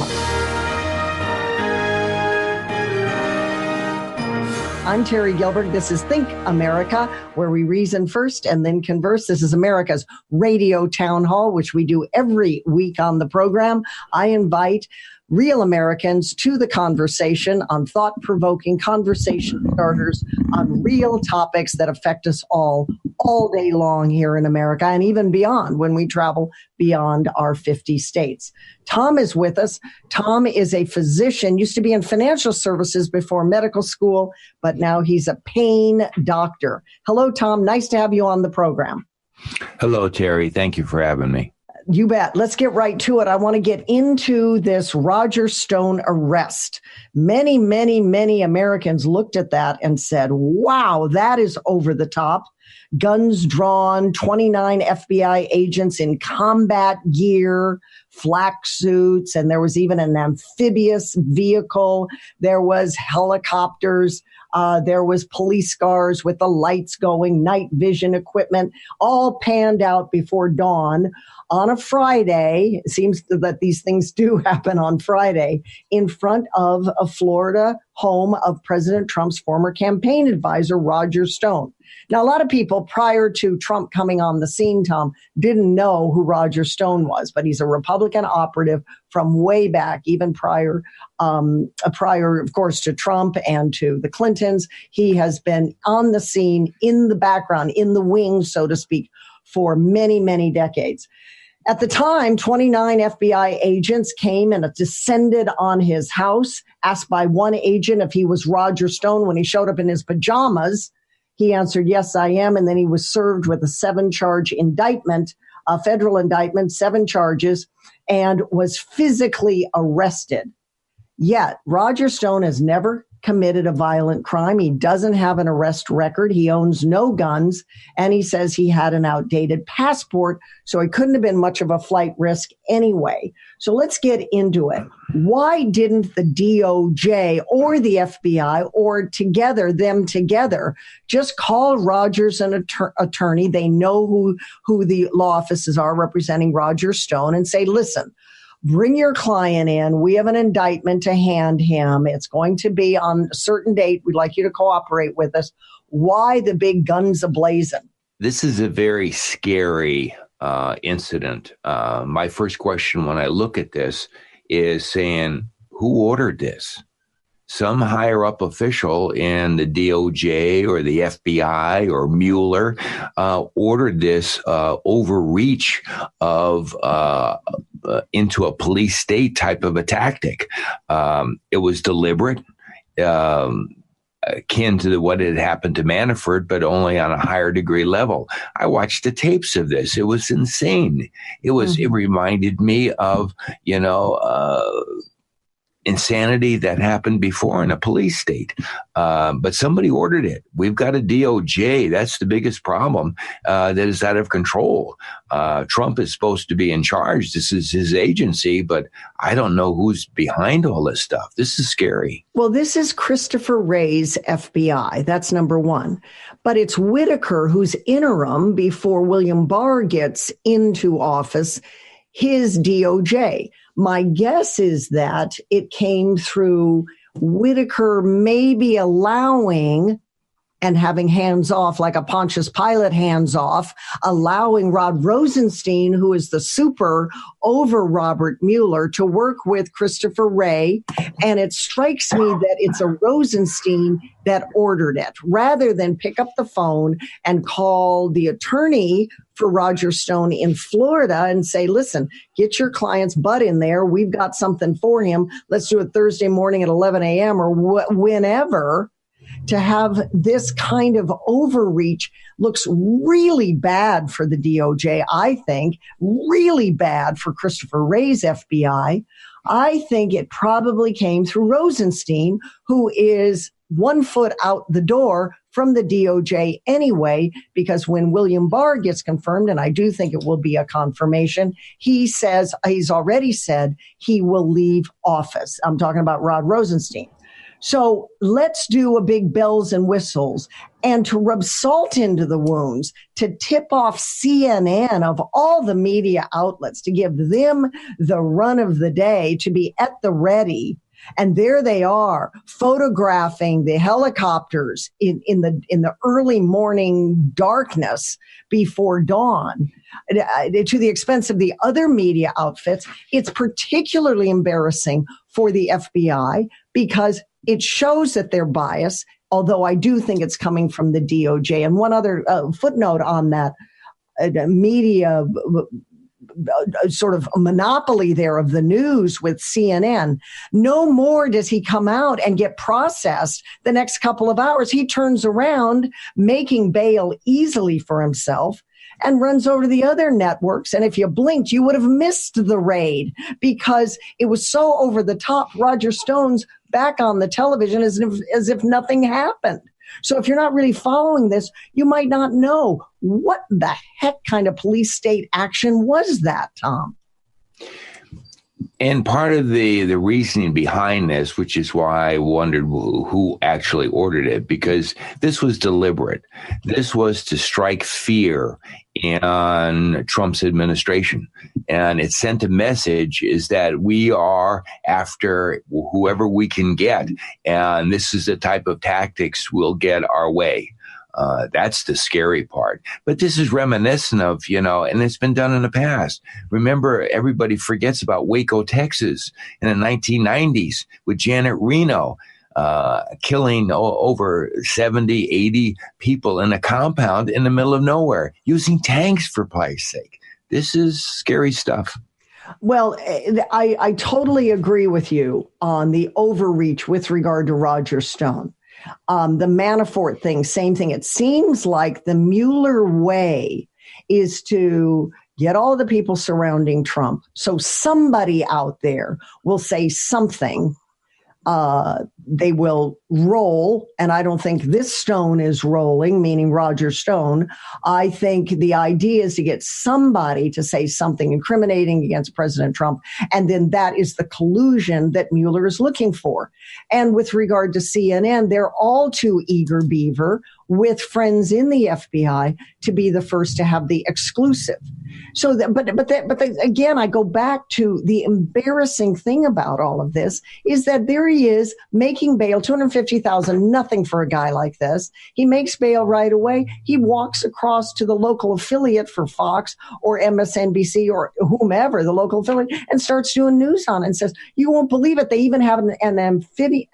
I'm Terry Gilbert. This is Think America, where we reason first and then converse. This is America's radio town hall, which we do every week on the program. I invite real Americans to the conversation on thought-provoking conversation starters on real topics that affect us all day long here in America, and even beyond when we travel beyond our 50 states. Tom is with us. Tom is a physician, used to be in financial services before medical school, but now he's a pain doctor. Hello, Tom. Nice to have you on the program. Hello, Terry. Thank you for having me. You bet. Let's get right to it. I want to get into this Roger Stone arrest. Many, many, many Americans looked at that and said, wow, that is over the top. Guns drawn, 29 FBI agents in combat gear, flak suits, and there was even an amphibious vehicle. There was helicopters. There was police cars with the lights going, night vision equipment, all panned out before dawn on a Friday. It seems that these things do happen on Friday in front of a Florida home of President Trump's former campaign advisor, Roger Stone. Now, a lot of people prior to Trump coming on the scene, Tom, didn't know who Roger Stone was, but he's a Republican operative from way back, even prior, of course, to Trump and to the Clintons. He has been on the scene, in the background, in the wings, so to speak, for many, many decades. At the time, 29 FBI agents came and descended on his house, asked by one agent if he was Roger Stone. When he showed up in his pajamas, he answered, yes, I am. And then he was served with a 7-charge indictment, a federal indictment, 7 charges, and was physically arrested. Yet Roger Stone has never committed a violent crime. He doesn't have an arrest record. He owns no guns. And he says he had an outdated passport, so he couldn't have been much of a flight risk anyway. So let's get into it. Why didn't the DOJ or the FBI or them together just call Rogers an attorney? They know who the law offices are representing Roger Stone, and say, listen, bring your client in. We have an indictment to hand him. It's going to be on a certain date. We'd like you to cooperate with us. Why the big guns ablazing? This is a very scary incident. My first question when I look at this is saying, who ordered this? Some higher up official in the DOJ or the FBI or Mueller ordered this overreach of into a police state type of a tactic. It was deliberate, akin to what had happened to Manafort, but only on a higher degree level. I watched the tapes of this. It was insane. It reminded me of, insanity that happened before in a police state. But somebody ordered it. We've got a DOJ. That's the biggest problem that is out of control. Trump is supposed to be in charge. This is his agency, but I don't know who's behind all this stuff. This is scary. Well, this is Christopher Wray's FBI. That's number one. But it's Whitaker who's interim before William Barr gets into office, his DOJ. My guess is that it came through Whitaker maybe allowing and having hands off, like a Pontius Pilate hands off, allowing Rod Rosenstein, who is the super over Robert Mueller, to work with Christopher Wray. And it strikes me that it's a Rosenstein that ordered it, rather than pick up the phone and call the attorney for Roger Stone in Florida and say, listen, get your client's butt in there. We've got something for him. Let's do it Thursday morning at 11 a.m. or whenever. To have this kind of overreach looks really bad for the DOJ, I think, really bad for Christopher Wray's FBI. I think it probably came through Rosenstein, who is 1 foot out the door from the DOJ anyway, because when William Barr gets confirmed, and I do think it will be a confirmation, he's already said he will leave office. I'm talking about Rod Rosenstein. So let's do a big bells and whistles, and to rub salt into the wounds, to tip off CNN of all the media outlets, to give them the run of the day, to be at the ready. And there they are, photographing the helicopters in the early morning darkness before dawn, to the expense of the other media outfits. It's particularly embarrassing for the FBI because it shows that they're biased, although I do think it's coming from the DOJ. And one other footnote on that, media sort of a monopoly there of the news with CNN. No more does he come out and get processed the next couple of hours. He turns around, making bail easily for himself, and runs over to the other networks. And if you blinked, you would have missed the raid because it was so over the top. Roger Stone's back on the television as if nothing happened. So if you're not really following this, you might not know what the heck kind of police state action was that, Tom. And part of the reasoning behind this, which is why I wondered who actually ordered it, because this was deliberate. This was to strike fear in Trump's administration. And it sent a message is that we are after whoever we can get. And this is the type of tactics we'll get our way. That's the scary part. But this is reminiscent of, and it's been done in the past. Remember, everybody forgets about Waco, Texas in the 1990s with Janet Reno. Killing over 70, 80 people in a compound in the middle of nowhere using tanks, for Christ's sake. This is scary stuff. Well, I totally agree with you on the overreach with regard to Roger Stone. The Manafort thing, same thing. It seems like the Mueller way is to get all the people surrounding Trump. So somebody out there will say something. They will roll, and I don't think this stone is rolling, meaning Roger Stone. I think the idea is to get somebody to say something incriminating against President Trump, and then that is the collusion that Mueller is looking for. And with regard to CNN, they're all too eager beaver with friends in the FBI to be the first to have the exclusive. So, again, I go back to the embarrassing thing about all of this is that there he is making bail, $250,000, nothing for a guy like this. He makes bail right away. He walks across to the local affiliate for Fox or MSNBC or whomever, the local affiliate, and starts doing news on it and says, you won't believe it. They even have an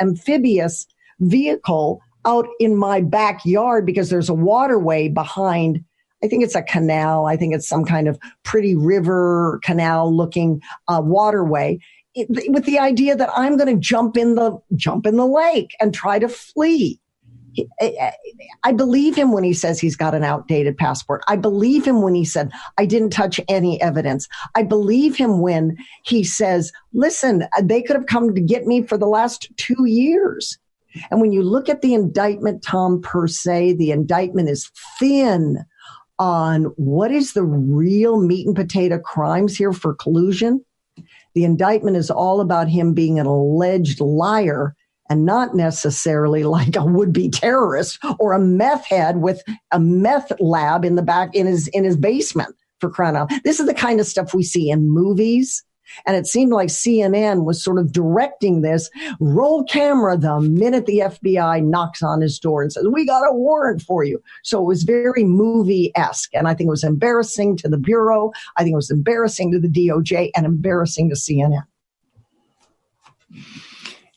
amphibious vehicle out in my backyard because there's a waterway behind. I think it's a canal. I think it's some kind of pretty river canal looking waterway with the idea that I'm going to jump in the lake and try to flee. I believe him when he says he's got an outdated passport. I believe him when he said, I didn't touch any evidence. I believe him when he says, listen, they could have come to get me for the last 2 years. And when you look at the indictment, Tom, per se, the indictment is thin on what is the real meat and potato crimes here for collusion. The indictment is all about him being an alleged liar and not necessarily like a would-be terrorist or a meth head with a meth lab in the back in his basement, for crying out. This is the kind of stuff we see in movies. And it seemed like CNN was sort of directing this roll camera the minute the FBI knocks on his door and says, we got a warrant for you. So it was very movie-esque. And I think it was embarrassing to the Bureau. I think it was embarrassing to the DOJ and embarrassing to CNN.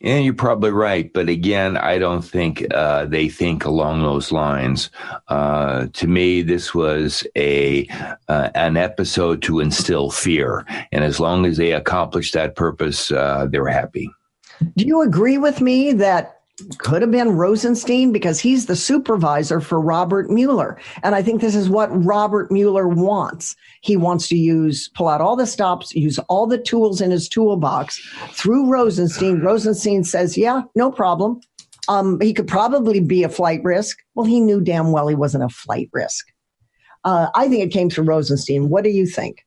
And you're probably right. But again, I don't think they think along those lines. To me, this was an episode to instill fear. And as long as they accomplished that purpose, they were happy. Do you agree with me that could have been Rosenstein because he's the supervisor for Robert Mueller? And I think this is what Robert Mueller wants. He wants to pull out all the stops, use all the tools in his toolbox through Rosenstein. Rosenstein says, yeah, no problem. He could probably be a flight risk. Well, he knew damn well he wasn't a flight risk. I think it came through Rosenstein. What do you think?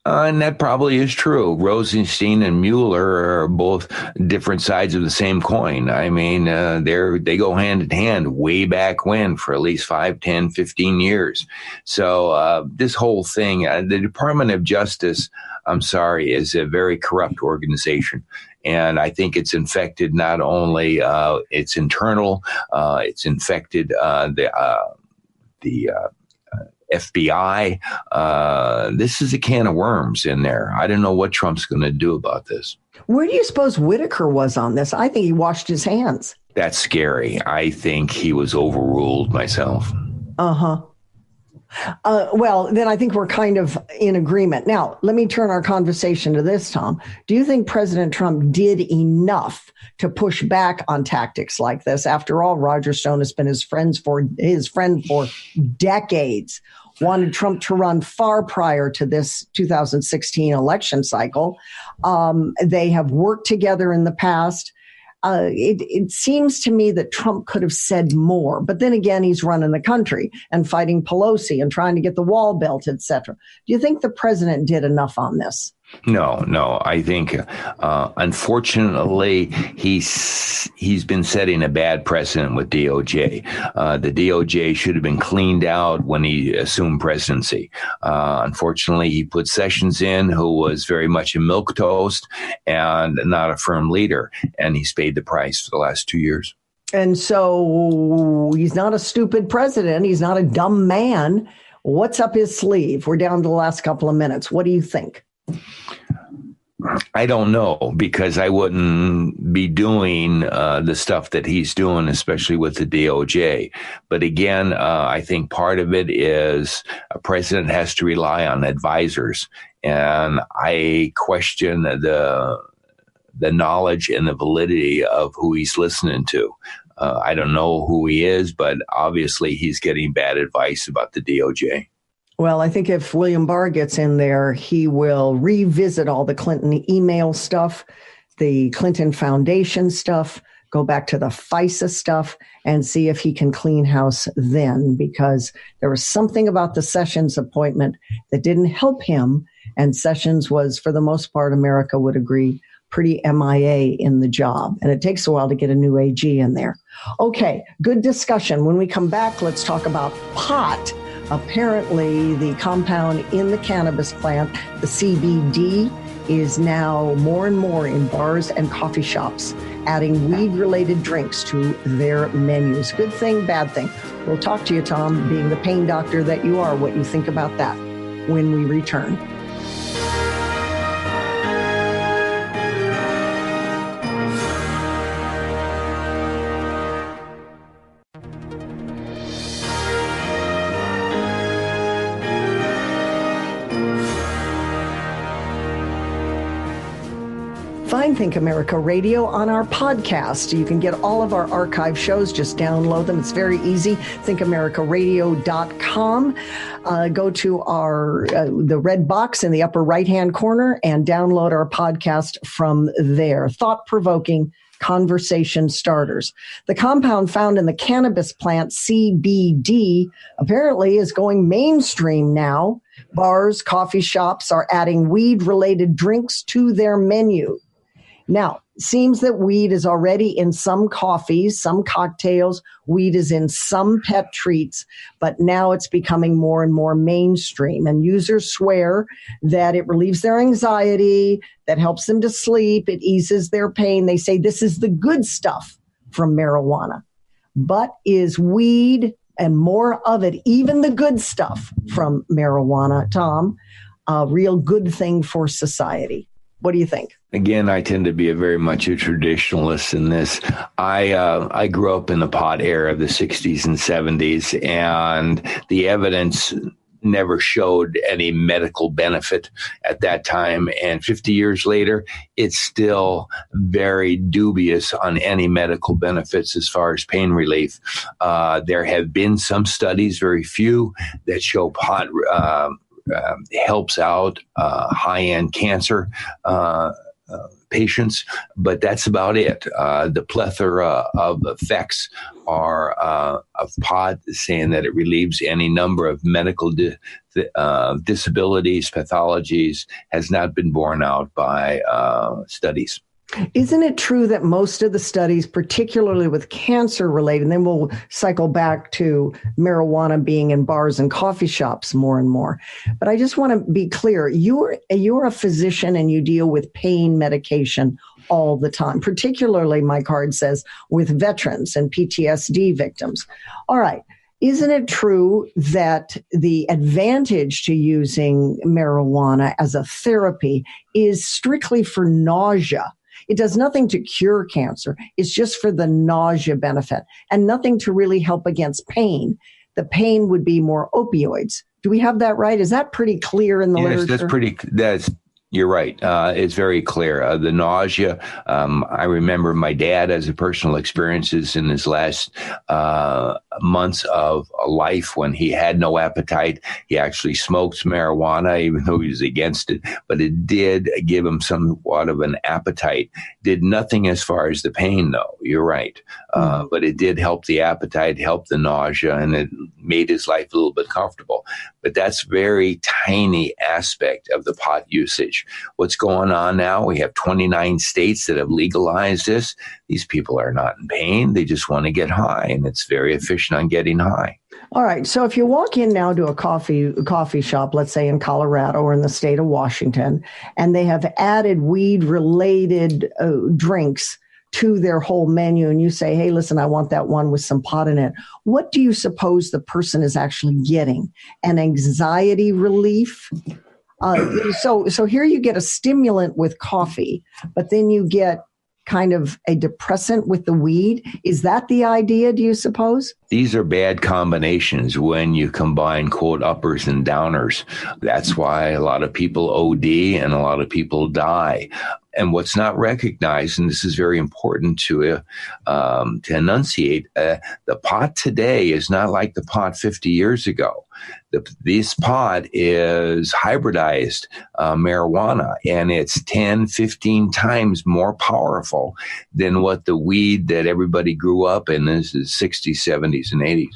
And that probably is true. Rosenstein and Mueller are both different sides of the same coin. I mean, they go hand in hand way back when for at least 5, 10, 15 years. So this whole thing, the Department of Justice, I'm sorry, is a very corrupt organization. And I think it's infected not only its internal, it's infected the FBI. This is a can of worms in there. I don't know what Trump's going to do about this. Where do you suppose Whitaker was on this? I think he washed his hands. That's scary. I think he was overruled myself. Uh-huh. Well, then I think we're kind of in agreement. Now, let me turn our conversation to this, Tom. Do you think President Trump did enough to push back on tactics like this? After all, Roger Stone has been his friend for decades. Wanted Trump to run far prior to this 2016 election cycle. They have worked together in the past. It seems to me that Trump could have said more, but then again, he's running the country and fighting Pelosi and trying to get the wall built, et cetera. Do you think the president did enough on this? No. I think, unfortunately, he's been setting a bad precedent with DOJ. The DOJ should have been cleaned out when he assumed presidency. Unfortunately, he put Sessions in, who was very much a milquetoast and not a firm leader, and he's paid the price for the last 2 years. And so he's not a stupid president. He's not a dumb man. What's up his sleeve? We're down to the last couple of minutes. What do you think? I don't know, because I wouldn't be doing the stuff that he's doing, especially with the DOJ. But again, I think part of it is a president has to rely on advisors. And I question the knowledge and the validity of who he's listening to. I don't know who he is, but obviously he's getting bad advice about the DOJ. Well, I think if William Barr gets in there, he will revisit all the Clinton email stuff, the Clinton Foundation stuff, go back to the FISA stuff, and see if he can clean house then, because there was something about the Sessions appointment that didn't help him. And Sessions was, for the most part, America would agree, pretty MIA in the job. And it takes a while to get a new AG in there. Okay, good discussion. When we come back, let's talk about pot. Apparently, the compound in the cannabis plant, the CBD, is now more and more in bars and coffee shops, adding weed-related drinks to their menus. Good thing, bad thing. We'll talk to you, Tom, being the pain doctor that you are, what you think about that when we return. Find Think America Radio on our podcast. You can get all of our archive shows. Just download them. It's very easy. ThinkAmericaRadio.com. Go to our the red box in the upper right-hand corner and download our podcast from there. Thought-provoking conversation starters. The compound found in the cannabis plant, CBD, apparently is going mainstream now. Bars, coffee shops are adding weed-related drinks to their menu. Now, seems that weed is already in some coffees, some cocktails. Weed is in some pet treats, but now it's becoming more and more mainstream. And users swear that it relieves their anxiety, that helps them to sleep, it eases their pain. They say this is the good stuff from marijuana. But is weed and more of it, even the good stuff from marijuana, Tom, a real good thing for society? What do you think? Again, I tend to be very much a traditionalist in this. I grew up in the pot era of the 60s and 70s, and the evidence never showed any medical benefit at that time. And 50 years later, it's still very dubious on any medical benefits as far as pain relief. There have been some studies, very few, that show pot helps out high-end cancer patients, but that's about it. The plethora of effects are of pot, saying that it relieves any number of medical disabilities, pathologies, has not been borne out by studies. Isn't it true that most of the studies, particularly with cancer related, and then we'll cycle back to marijuana being in bars and coffee shops more and more. But I just want to be clear. You're a physician and you deal with pain medication all the time, particularly, my card says, with veterans and PTSD victims. All right. Isn't it true that the advantage to using marijuana as a therapy is strictly for nausea? It does nothing to cure cancer. It's just for the nausea benefit and nothing to really help against pain. The pain would be more opioids. Do we have that right? Is that pretty clear in the literature? You're right. It's very clear. The nausea, I remember my dad as a personal experiences in his last months of life when he had no appetite. He actually smoked marijuana, even though he was against it, but it did give him somewhat of an appetite. Did nothing as far as the pain, though. You're right. But it did help the appetite, help the nausea, and it made his life a little bit comfortable. But that's very tiny aspect of the pot usage. What's going on now? We have 29 states that have legalized this. These people are not in pain. They just want to get high, and it's very efficient on getting high. All right. So if you walk in now to a coffee shop, let's say in Colorado or in the state of Washington, and they have added weed-related drinks to their whole menu and you say, hey, listen, I want that one with some pot in it, what do you suppose the person is actually getting? An anxiety relief? So here you get a stimulant with coffee, but then you get kind of a depressant with the weed. Is that the idea, do you suppose? These are bad combinations when you combine, quote, uppers and downers. That's why a lot of people OD and a lot of people die. And what's not recognized, and this is very important to enunciate, the pot today is not like the pot 50 years ago. This pot is hybridized marijuana, and it's 10, 15 times more powerful than what the weed that everybody grew up in is 60s, 70s, and 80s.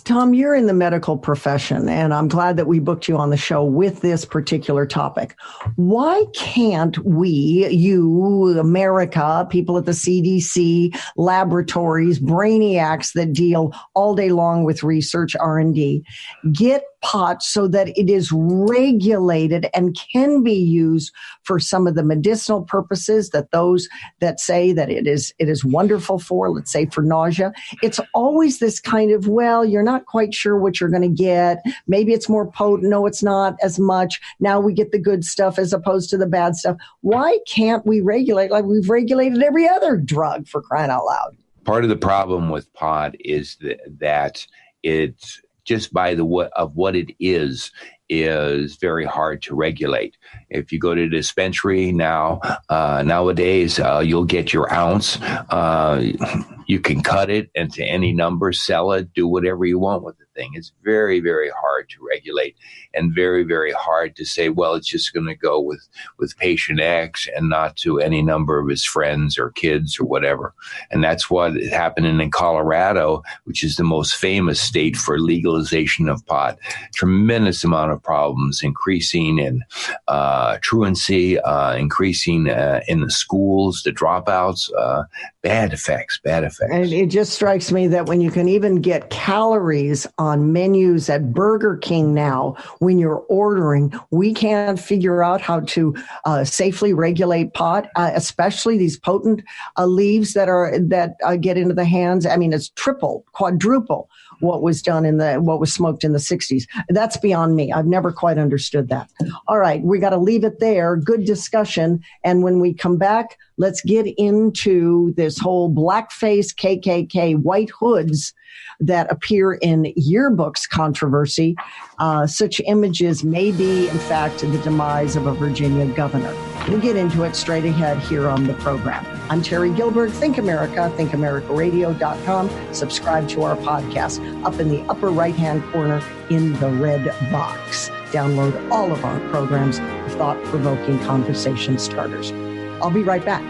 Tom, you're in the medical profession, and I'm glad that we booked you on the show with this particular topic. Why can't we, you, America, people at the CDC, laboratories, brainiacs that deal all day long with research, R&D, get pot so that it is regulated and can be used for some of the medicinal purposes that those that say that it is wonderful for, let's say for nausea? It's always this kind of, well, you're not quite sure what you're going to get. Maybe it's more potent. No, it's not as much. Now we get the good stuff as opposed to the bad stuff. Why can't we regulate like we've regulated every other drug, for crying out loud? Part of the problem with pot is that it's just by what it is very hard to regulate. If you go to a dispensary nowadays, you'll get your ounce. You can cut it into any number, sell it, do whatever you want with the thing. It's very, very hard to regulate and very, very hard to say, well, it's just going to go with patient X and not to any number of his friends or kids or whatever. And that's what is happening in Colorado, which is the most famous state for legalization of pot. Tremendous amount of problems, increasing in truancy, increasing in the schools, the dropouts, bad effects. And it just strikes me that when you can even get calories on menus at Burger King now, when you're ordering, we can't figure out how to safely regulate pot, especially these potent leaves that get into the hands. I mean, it's triple, quadruple what was done what was smoked in the 60s. That's beyond me. I've never quite understood that. All right, we got to leave it there. Good discussion. And when we come back, let's get into this whole blackface KKK white hoods that appear in yearbooks controversy. Such images may be, in fact, the demise of a Virginia governor. We'll get into it straight ahead here on the program. I'm Terry Gilbert. Think America, thinkamericaradio.com. Subscribe to our podcast up in the upper right-hand corner in the red box. Download all of our programs of thought-provoking conversation starters. I'll be right back.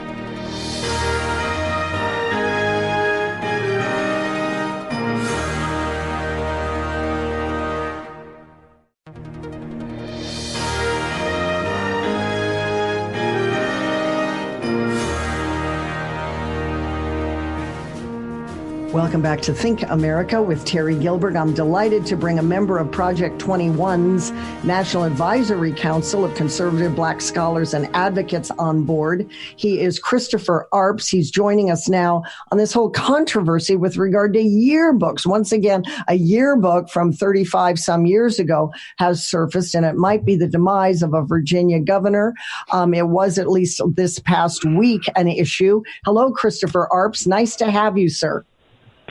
Welcome back to Think America with Terry Gilbert. I'm delighted to bring a member of Project 21's National Advisory Council of Conservative Black Scholars and Advocates on board. He is Christopher Arps. He's joining us now on this whole controversy with regard to yearbooks. Once again, a yearbook from 35 some years ago has surfaced, and it might be the demise of a Virginia governor. It was, at least this past week, an issue. Hello, Christopher Arps. Nice to have you, sir.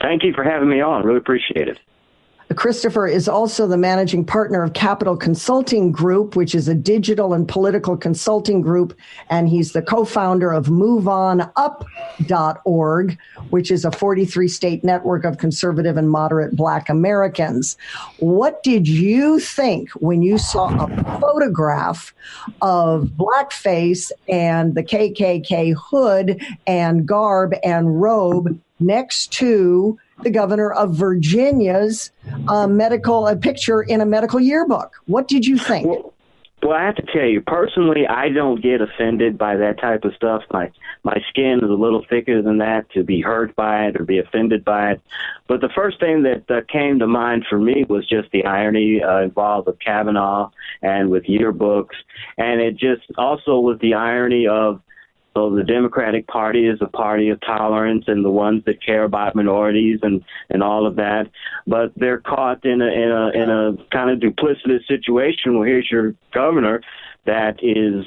Thank you for having me on. Really appreciate it. Christopher is also the managing partner of Capital Consulting Group, which is a digital and political consulting group, and he's the co-founder of MoveOnUp.org, which is a 43-state network of conservative and moderate Black Americans. What did you think when you saw a photograph of blackface and the KKK hood and garb and robe next to the governor of Virginia's picture in a medical yearbook? What did you think? Well, I have to tell you, personally, I don't get offended by that type of stuff. My skin is a little thicker than that to be hurt by it or be offended by it. But the first thing that came to mind for me was just the irony involved with Kavanaugh and with yearbooks. And it just also was the irony of So the Democratic Party is a party of tolerance and the ones that care about minorities and all of that. But they're caught in a kind of duplicitous situation where here's your governor that is,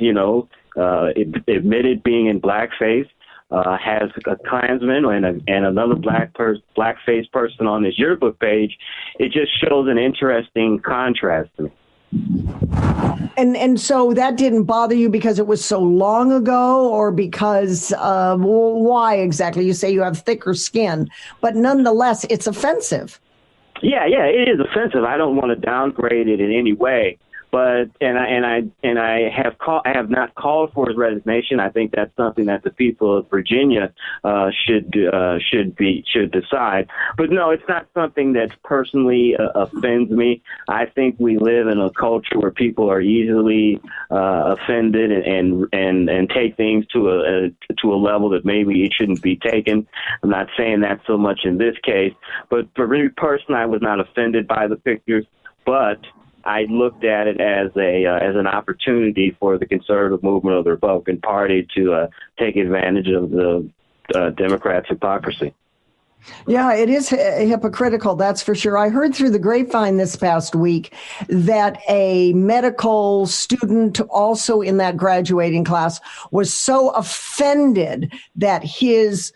admitted being in blackface, has a Klansman and another blackface person on his yearbook page. It just shows an interesting contrast to me. And so that didn't bother you because it was so long ago, or because why exactly? You say you have thicker skin, but nonetheless, it's offensive. Yeah, it is offensive. I don't want to downgrade it in any way. But I have not called for his resignation. I think that's something that the people of Virginia should decide. But no, it's not something that personally offends me. I think we live in a culture where people are easily offended and take things to a level that maybe it shouldn't be taken. I'm not saying that so much in this case, but for me personally, I was not offended by the pictures, but I looked at it as an opportunity for the conservative movement of the Republican Party to take advantage of the Democrats' hypocrisy. Yeah, it is hypocritical, that's for sure. I heard through the grapevine this past week that a medical student also in that graduating class was so offended that his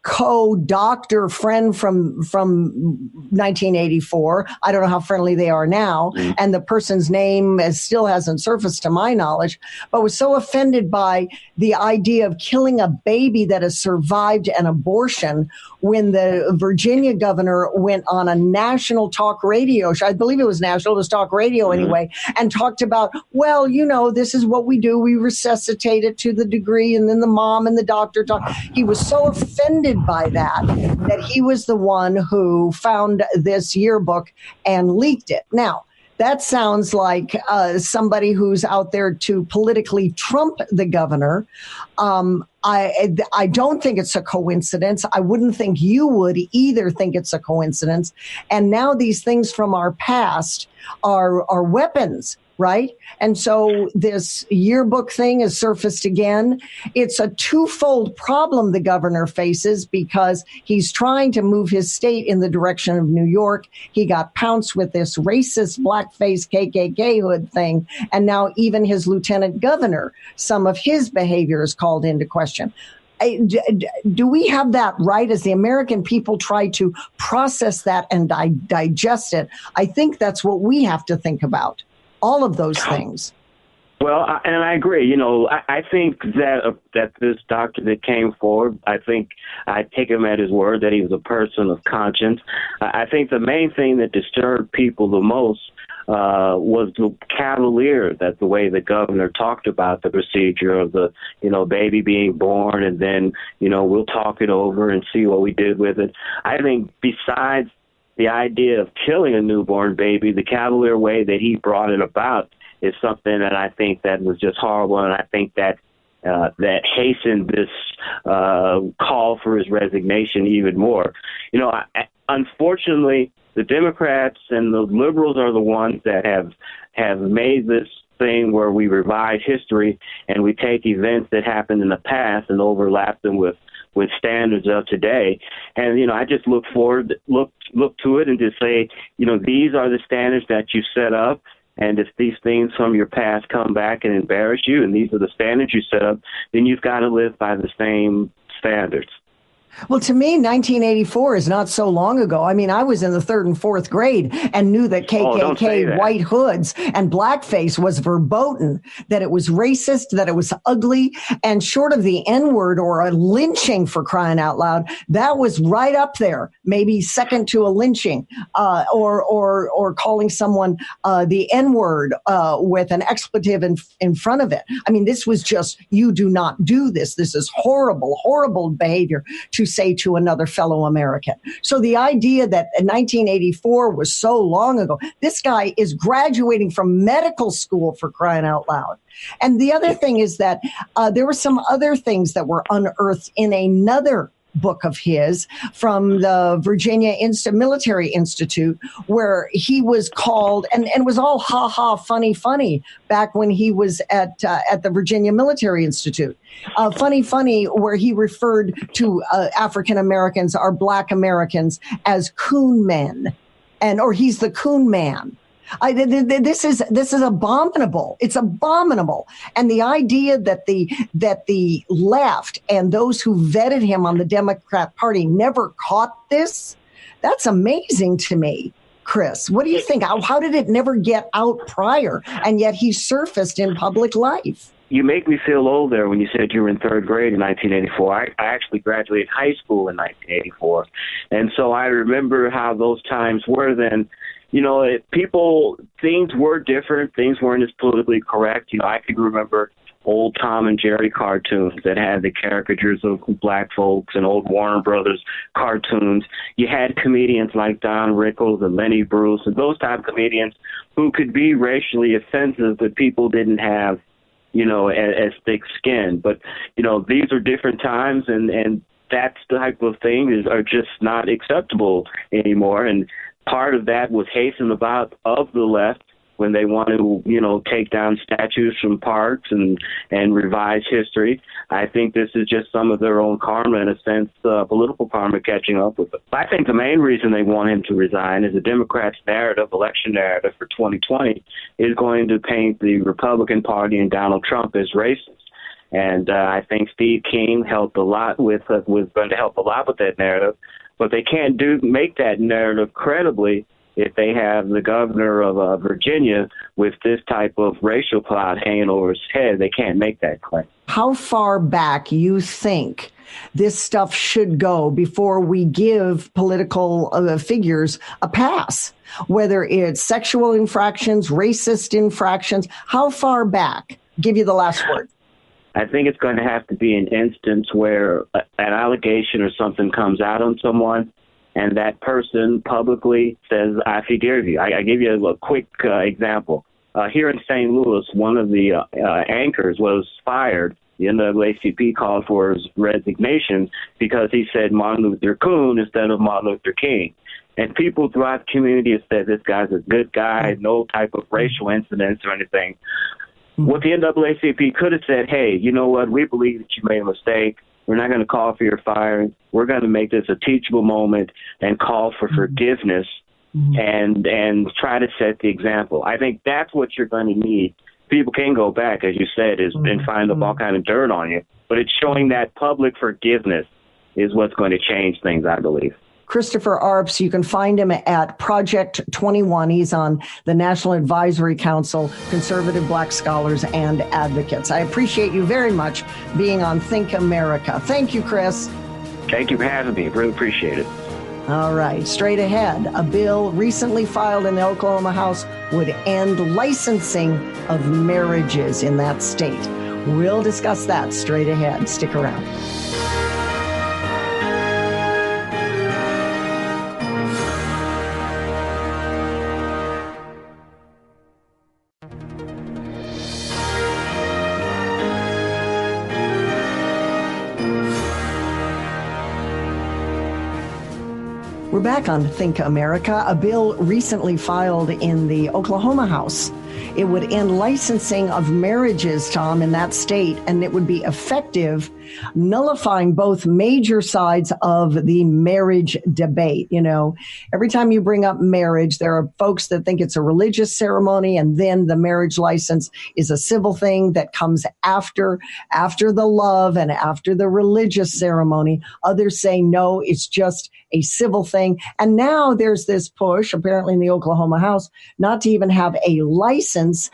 co-doctor friend from 1984, I don't know how friendly they are now, and the person's name still hasn't surfaced to my knowledge, but was so offended by the idea of killing a baby that has survived an abortion when the Virginia governor went on a national talk radio show. I believe it was national, it was talk radio anyway, and talked about, well, this is what we do. We resuscitate it to the degree, and then the mom and the doctor talk. He was so offended by that he was the one who found this yearbook and leaked it. Now, that sounds like somebody who's out there to politically trump the governor. I don't think it's a coincidence. I wouldn't think you would either think it's a coincidence. And now these things from our past are weapons, right? And so this yearbook thing has surfaced again. It's a twofold problem the governor faces because he's trying to move his state in the direction of New York. He got pounced with this racist blackface KKK hood thing. And now even his lieutenant governor, some of his behavior is called into question. Do we have that right as the American people try to process that and digest it? I think that's what we have to think about. All of those things. Well, and I agree. I think that this doctor that came forward, I think I take him at his word that he was a person of conscience. I think the main thing that disturbed people the most was the cavalier, that the way the governor talked about the procedure of the, baby being born, and then, we'll talk it over and see what we did with it. I think besides the idea of killing a newborn baby, the cavalier way that he brought it about is something that I think that was just horrible, and I think that that hastened this call for his resignation even more. Unfortunately, the Democrats and the liberals are the ones that have made this thing where we revise history and we take events that happened in the past and overlap them with standards of today. And, I just look to it and just say, these are the standards that you set up. And if these things from your past come back and embarrass you, and these are the standards you set up, then you've got to live by the same standards. Well, to me, 1984 is not so long ago. I mean, I was in the 3rd and 4th grade and knew that KKK white hoods and blackface was verboten, that it was racist, that it was ugly, and short of the N-word or a lynching, for crying out loud, that was right up there, maybe second to a lynching, or calling someone the N-word with an expletive in front of it. I mean, this was just, you do not do this. This is horrible, horrible behavior to say to another fellow American. So the idea that 1984 was so long ago, this guy is graduating from medical school, for crying out loud. And the other thing is that there were some other things that were unearthed in another book of his from the Virginia Military Institute, where he was called, and it was all funny back when he was at the Virginia Military Institute. Funny, where he referred to African Americans or Black Americans as coon men, or he's the coon man. This is abominable. It's abominable. And the idea that the left and those who vetted him on the Democrat Party never caught this, that's amazing to me. Chris, what do you think? How did it never get out prior? And yet he surfaced in public life. You make me feel old there when you said you were in third grade in 1984. I actually graduated high school in 1984. And so I remember how those times were then. You know, things were different. Things weren't as politically correct. You know, I could remember old Tom and Jerry cartoons that had the caricatures of black folks and old Warner Brothers cartoons. You had comedians like Don Rickles and Lenny Bruce and those type of comedians who could be racially offensive, but people didn't have, you know, as thick skin. But, you know, these are different times, and that type of thing are just not acceptable anymore. And part of that was hastened about of the left when they want to, you know, take down statues from parks and revise history. I think this is just some of their own karma, in a sense, political karma catching up with them. I think the main reason they want him to resign is the Democrats' election narrative for 2020 is going to paint the Republican Party and Donald Trump as racist. And I think Steve King helped a lot was going to help a lot with that narrative. But they can't make that narrative credibly if they have the governor of Virginia with this type of racial plot hanging over his head. They can't make that claim. How far back you think this stuff should go before we give political figures a pass, whether it's sexual infractions, racist infractions? How far back? Give you the last word. I think it's going to have to be an instance where an allegation or something comes out on someone and that person publicly says, I forgive you. I give you a quick example. Here in St. Louis, one of the anchors was fired. The NAACP called for his resignation because he said Martin Luther Coon instead of Martin Luther King. And people throughout the community have said this guy's a good guy, no type of racial incidents or anything. What the NAACP could have said, hey, you know what, we believe that you made a mistake. We're not going to call for your firing. We're going to make this a teachable moment and call for forgiveness and try to set the example. I think that's what you're going to need. People can go back, as you said, and find all kind of dirt on you. But it's showing that public forgiveness is what's going to change things, I believe. Christopher Arps, you can find him at Project 21. He's on the National Advisory Council, Conservative Black Scholars and Advocates. I appreciate you very much being on Think America. Thank you, Chris. Thank you for having me. Really appreciate it. All right. Straight ahead, a bill recently filed in the Oklahoma House would end licensing of marriages in that state. We'll discuss that straight ahead. Stick around. We're back on Think America. A bill recently filed in the Oklahoma House. It would end licensing of marriages, Tom, in that state, and it would be effective, nullifying both major sides of the marriage debate. You know, every time you bring up marriage, there are folks that think it's a religious ceremony, and then the marriage license is a civil thing that comes after the love and after the religious ceremony. Others say, no, it's just a civil thing. And now there's this push, apparently in the Oklahoma House, not to even have a license,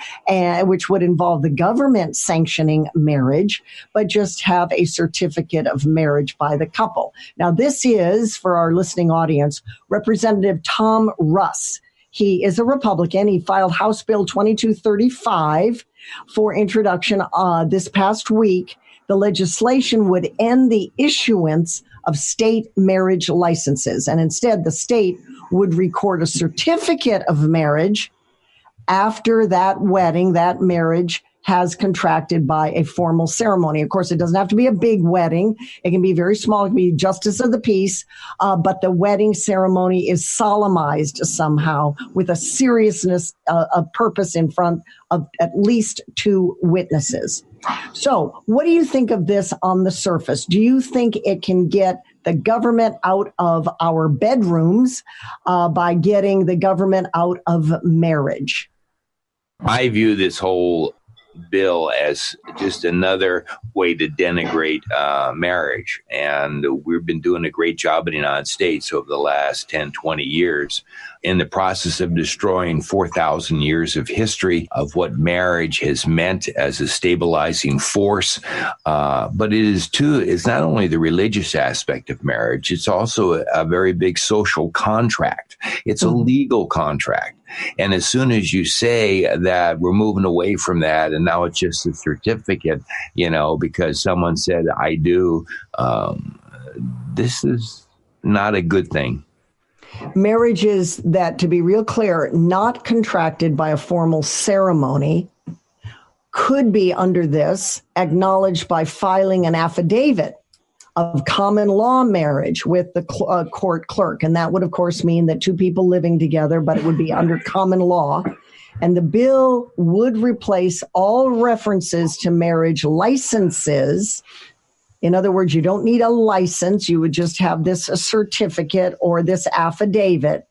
which would involve the government sanctioning marriage, but just have a certificate of marriage by the couple. Now, this is, for our listening audience, Representative Tom Russ. He is a Republican. He filed House Bill 2235 for introduction this past week. The legislation would end the issuance of state marriage licenses, and instead the state would record a certificate of marriage after that wedding, that marriage has contracted by a formal ceremony. Of course, it doesn't have to be a big wedding. It can be very small. It can be justice of the peace, but the wedding ceremony is solemnized somehow with a seriousness, of purpose in front of at least two witnesses. So what do you think of this on the surface? Do you think it can get the government out of our bedrooms by getting the government out of marriage? I view this whole bill as just another way to denigrate marriage. And we've been doing a great job in the United States over the last 10, 20 years in the process of destroying 4,000 years of history of what marriage has meant as a stabilizing force. But it's not only the religious aspect of marriage, it's also a very big social contract. It's a legal contract. And as soon as you say that we're moving away from that and now it's just a certificate, because someone said, I do, this is not a good thing. Marriage is that, to be real clear, not contracted by a formal ceremony, could be under this acknowledged by filing an affidavit of common law marriage with the court clerk. And that would, of course, mean that two people living together, but it would be under common law. And the bill would replace all references to marriage licenses. In other words, you don't need a license. You would just have this certificate or this affidavit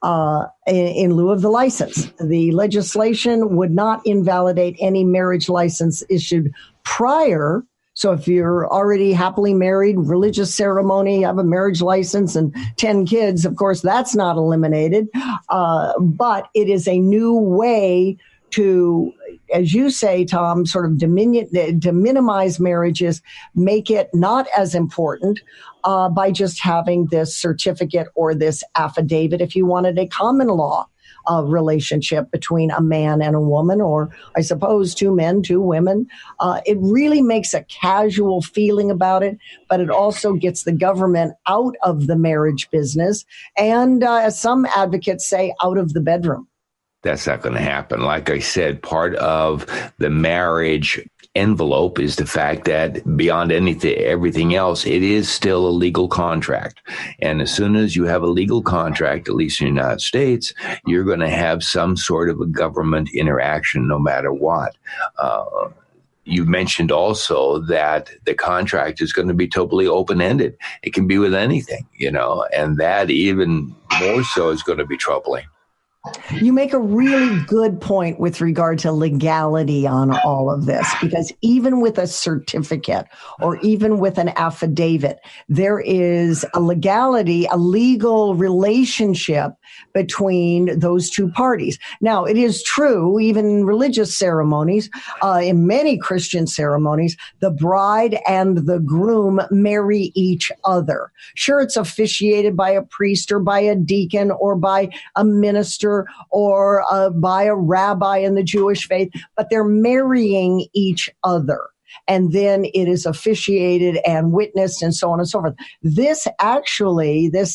in lieu of the license. The legislation would not invalidate any marriage license issued prior. So if you're already happily married, religious ceremony, have a marriage license and 10 kids, of course, that's not eliminated. But it is a new way to, as you say, Tom, sort of to minimize marriages, make it not as important by just having this certificate or this affidavit if you wanted a common law relationship between a man and a woman, or I suppose two men, two women. It really makes a casual feeling about it, but it also gets the government out of the marriage business and, as some advocates say, out of the bedroom. That's not going to happen. Like I said, part of the marriage envelope is the fact that beyond everything else, it is still a legal contract. And as soon as you have a legal contract, at least in the United States, you're going to have some sort of a government interaction no matter what. You mentioned also that the contract is going to be totally open-ended. It can be with anything, and that even more so is going to be troubling. You make a really good point with regard to legality on all of this, because even with a certificate or even with an affidavit, there is a legality, a legal relationship between those two parties. Now, it is true, even in religious ceremonies, in many Christian ceremonies, the bride and the groom marry each other. Sure, it's officiated by a priest or by a deacon or by a minister or by a rabbi in the Jewish faith, but they're marrying each other. And then it is officiated and witnessed and so on and so forth. This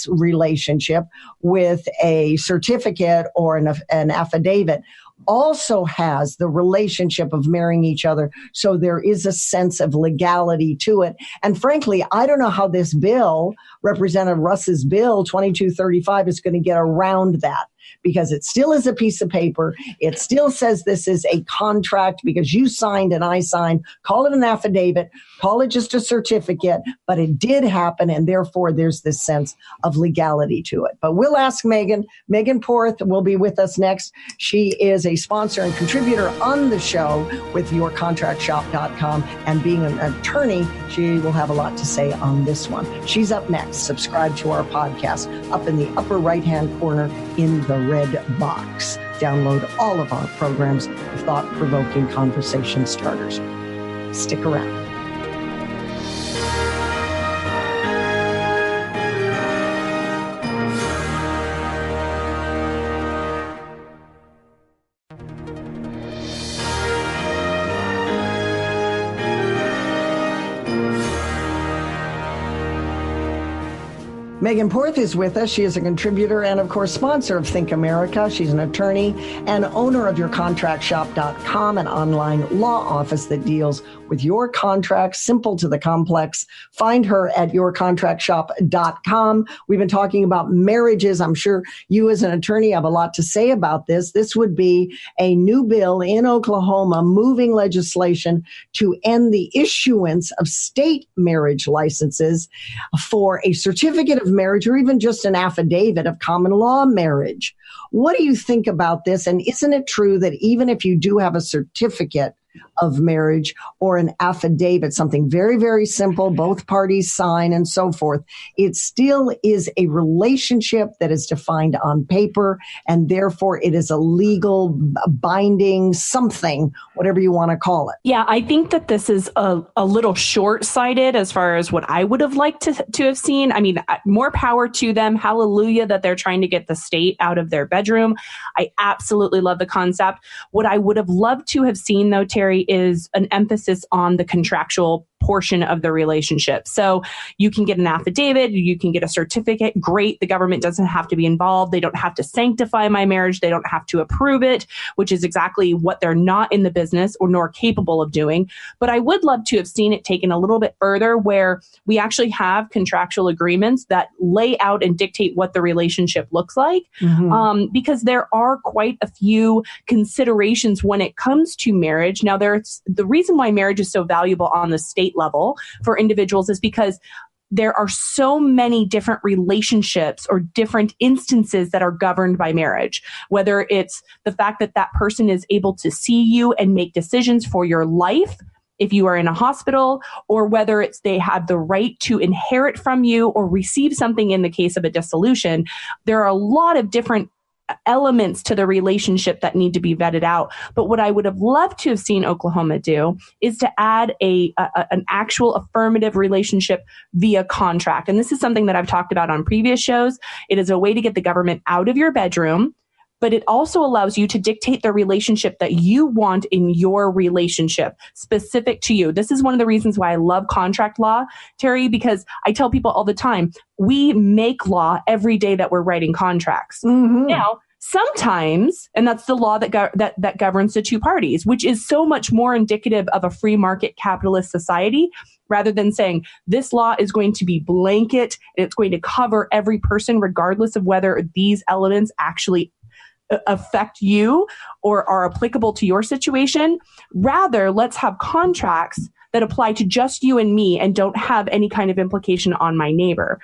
relationship with a certificate or an affidavit also has the relationship of marrying each other. So there is a sense of legality to it. And frankly, I don't know how this bill, Representative Russ's bill 2235, is going to get around that, because it still is a piece of paper. It still says this is a contract because you signed and I signed. Call it an affidavit, call it just a certificate, but it did happen, and therefore there's this sense of legality to it. But we'll ask Megan. Megan Porth will be with us next. She is a sponsor and contributor on the show with yourcontractshop.com, and being an attorney, she will have a lot to say on this one. She's up next. Subscribe to our podcast up in the upper right-hand corner in the red box. Download all of our programs, thought-provoking conversation starters. Stick around. Megan Porth is with us. She is a contributor and, of course, sponsor of Think America. She's an attorney and owner of YourContractShop.com, an online law office that deals with your contracts, simple to the complex. Find her at YourContractShop.com. We've been talking about marriages. I'm sure you as an attorney have a lot to say about this. This would be a new bill in Oklahoma, moving legislation to end the issuance of state marriage licenses for a certificate of marriage or even just an affidavit of common law marriage. What do you think about this? And isn't it true that even if you do have a certificate of marriage or an affidavit, something very, very simple, both parties sign and so forth, it still is a relationship that is defined on paper, and therefore it is a legal binding something, whatever you want to call it? Yeah, I think that this is a little short-sighted as far as what I would have liked to have seen. I mean, more power to them. Hallelujah that they're trying to get the state out of their bedroom. I absolutely love the concept. What I would have loved to have seen, though, Terry, is an emphasis on the contractual portion of the relationship. So you can get an affidavit, you can get a certificate. Great. The government doesn't have to be involved. They don't have to sanctify my marriage. They don't have to approve it, which is exactly what they're not in the business or nor capable of doing. But I would love to have seen it taken a little bit further, where we actually have contractual agreements that lay out and dictate what the relationship looks like. Because there are quite a few considerations when it comes to marriage. Now, there's the reason why marriage is so valuable on the state level for individuals is because there are so many different relationships or different instances that are governed by marriage, whether it's the fact that that person is able to see you and make decisions for your life if you are in a hospital, or whether it's they have the right to inherit from you or receive something in the case of a dissolution. There are a lot of different elements to the relationship that need to be vetted out. But what I would have loved to have seen Oklahoma do is to add an actual affirmative relationship via contract. And this is something that I've talked about on previous shows. It is a way to get the government out of your bedroom, but it also allows you to dictate the relationship that you want in your relationship specific to you. This is one of the reasons why I love contract law, Terry, because I tell people all the time, we make law every day that we're writing contracts. Now, sometimes, and that's the law that governs the two parties, which is so much more indicative of a free market capitalist society, rather than saying this law is going to be blanket and it's going to cover every person regardless of whether these elements actually affect you or are applicable to your situation. Rather, let's have contracts that apply to just you and me and don't have any kind of implication on my neighbor.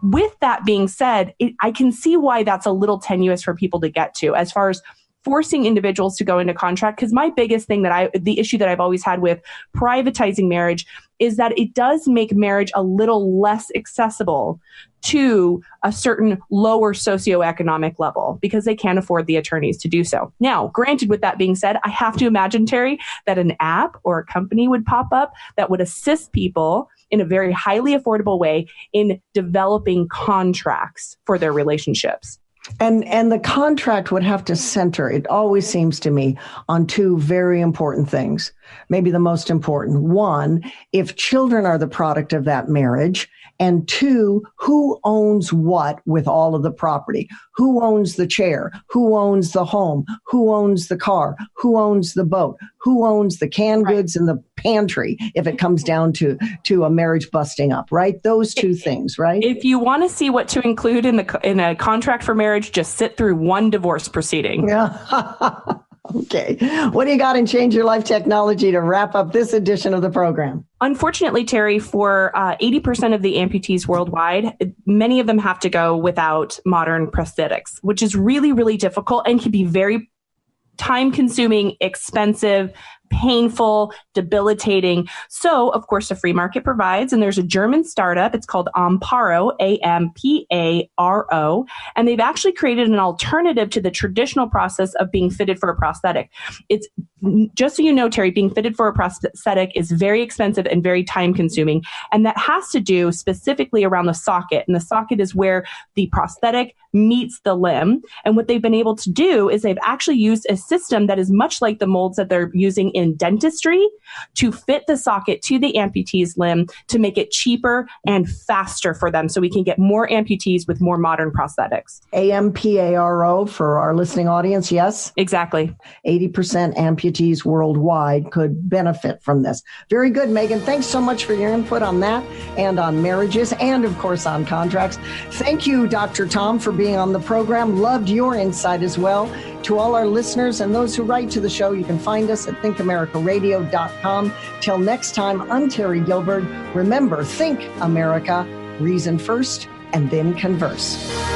With that being said, I can see why that's a little tenuous for people to get to as far as forcing individuals to go into contract. Because my biggest thing the issue that I've always had with privatizing marriage is that it does make marriage a little less accessible to a certain lower socioeconomic level because they can't afford the attorneys to do so. Now, granted, with that being said, I have to imagine, Terry, that an app or a company would pop up that would assist people in a very highly affordable way in developing contracts for their relationships. And the contract would have to center, it always seems to me, on two very important things. Maybe the most important. One, if children are the product of that marriage. And two, who owns what with all of the property? Who owns the chair? Who owns the home? Who owns the car? Who owns the boat? Who owns the canned goods in the pantry if it comes down to a marriage busting up, right? Those two things, right? If you want to see what to include in a contract for marriage, just sit through one divorce proceeding. Yeah. Okay. What do you got in Change Your Life Technology to wrap up this edition of the program? Unfortunately, Terry, for 80% of the amputees worldwide, many of them have to go without modern prosthetics, which is really, really difficult and can be very time-consuming, expensive, painful, debilitating. So, of course, the free market provides, and there's a German startup. It's called Amparo, Amparo, and they've actually created an alternative to the traditional process of being fitted for a prosthetic. It's just so you know, Terry, being fitted for a prosthetic is very expensive and very time consuming. And that has to do specifically around the socket. And the socket is where the prosthetic meets the limb. And what they've been able to do is they've actually used a system that is much like the molds that they're using in dentistry to fit the socket to the amputee's limb to make it cheaper and faster for them so we can get more amputees with more modern prosthetics. AMPARO for our listening audience, yes? Exactly. 80% amputees worldwide could benefit from this. Very good, Megan. Thanks so much for your input on that and on marriages and, of course, on contracts. Thank you, Dr. Tom, for being on the program. Loved your insight as well. To all our listeners and those who write to the show, you can find us at thinkamericaradio.com. Till next time, I'm Terry Gilbert. Remember, think America, reason first, and then converse.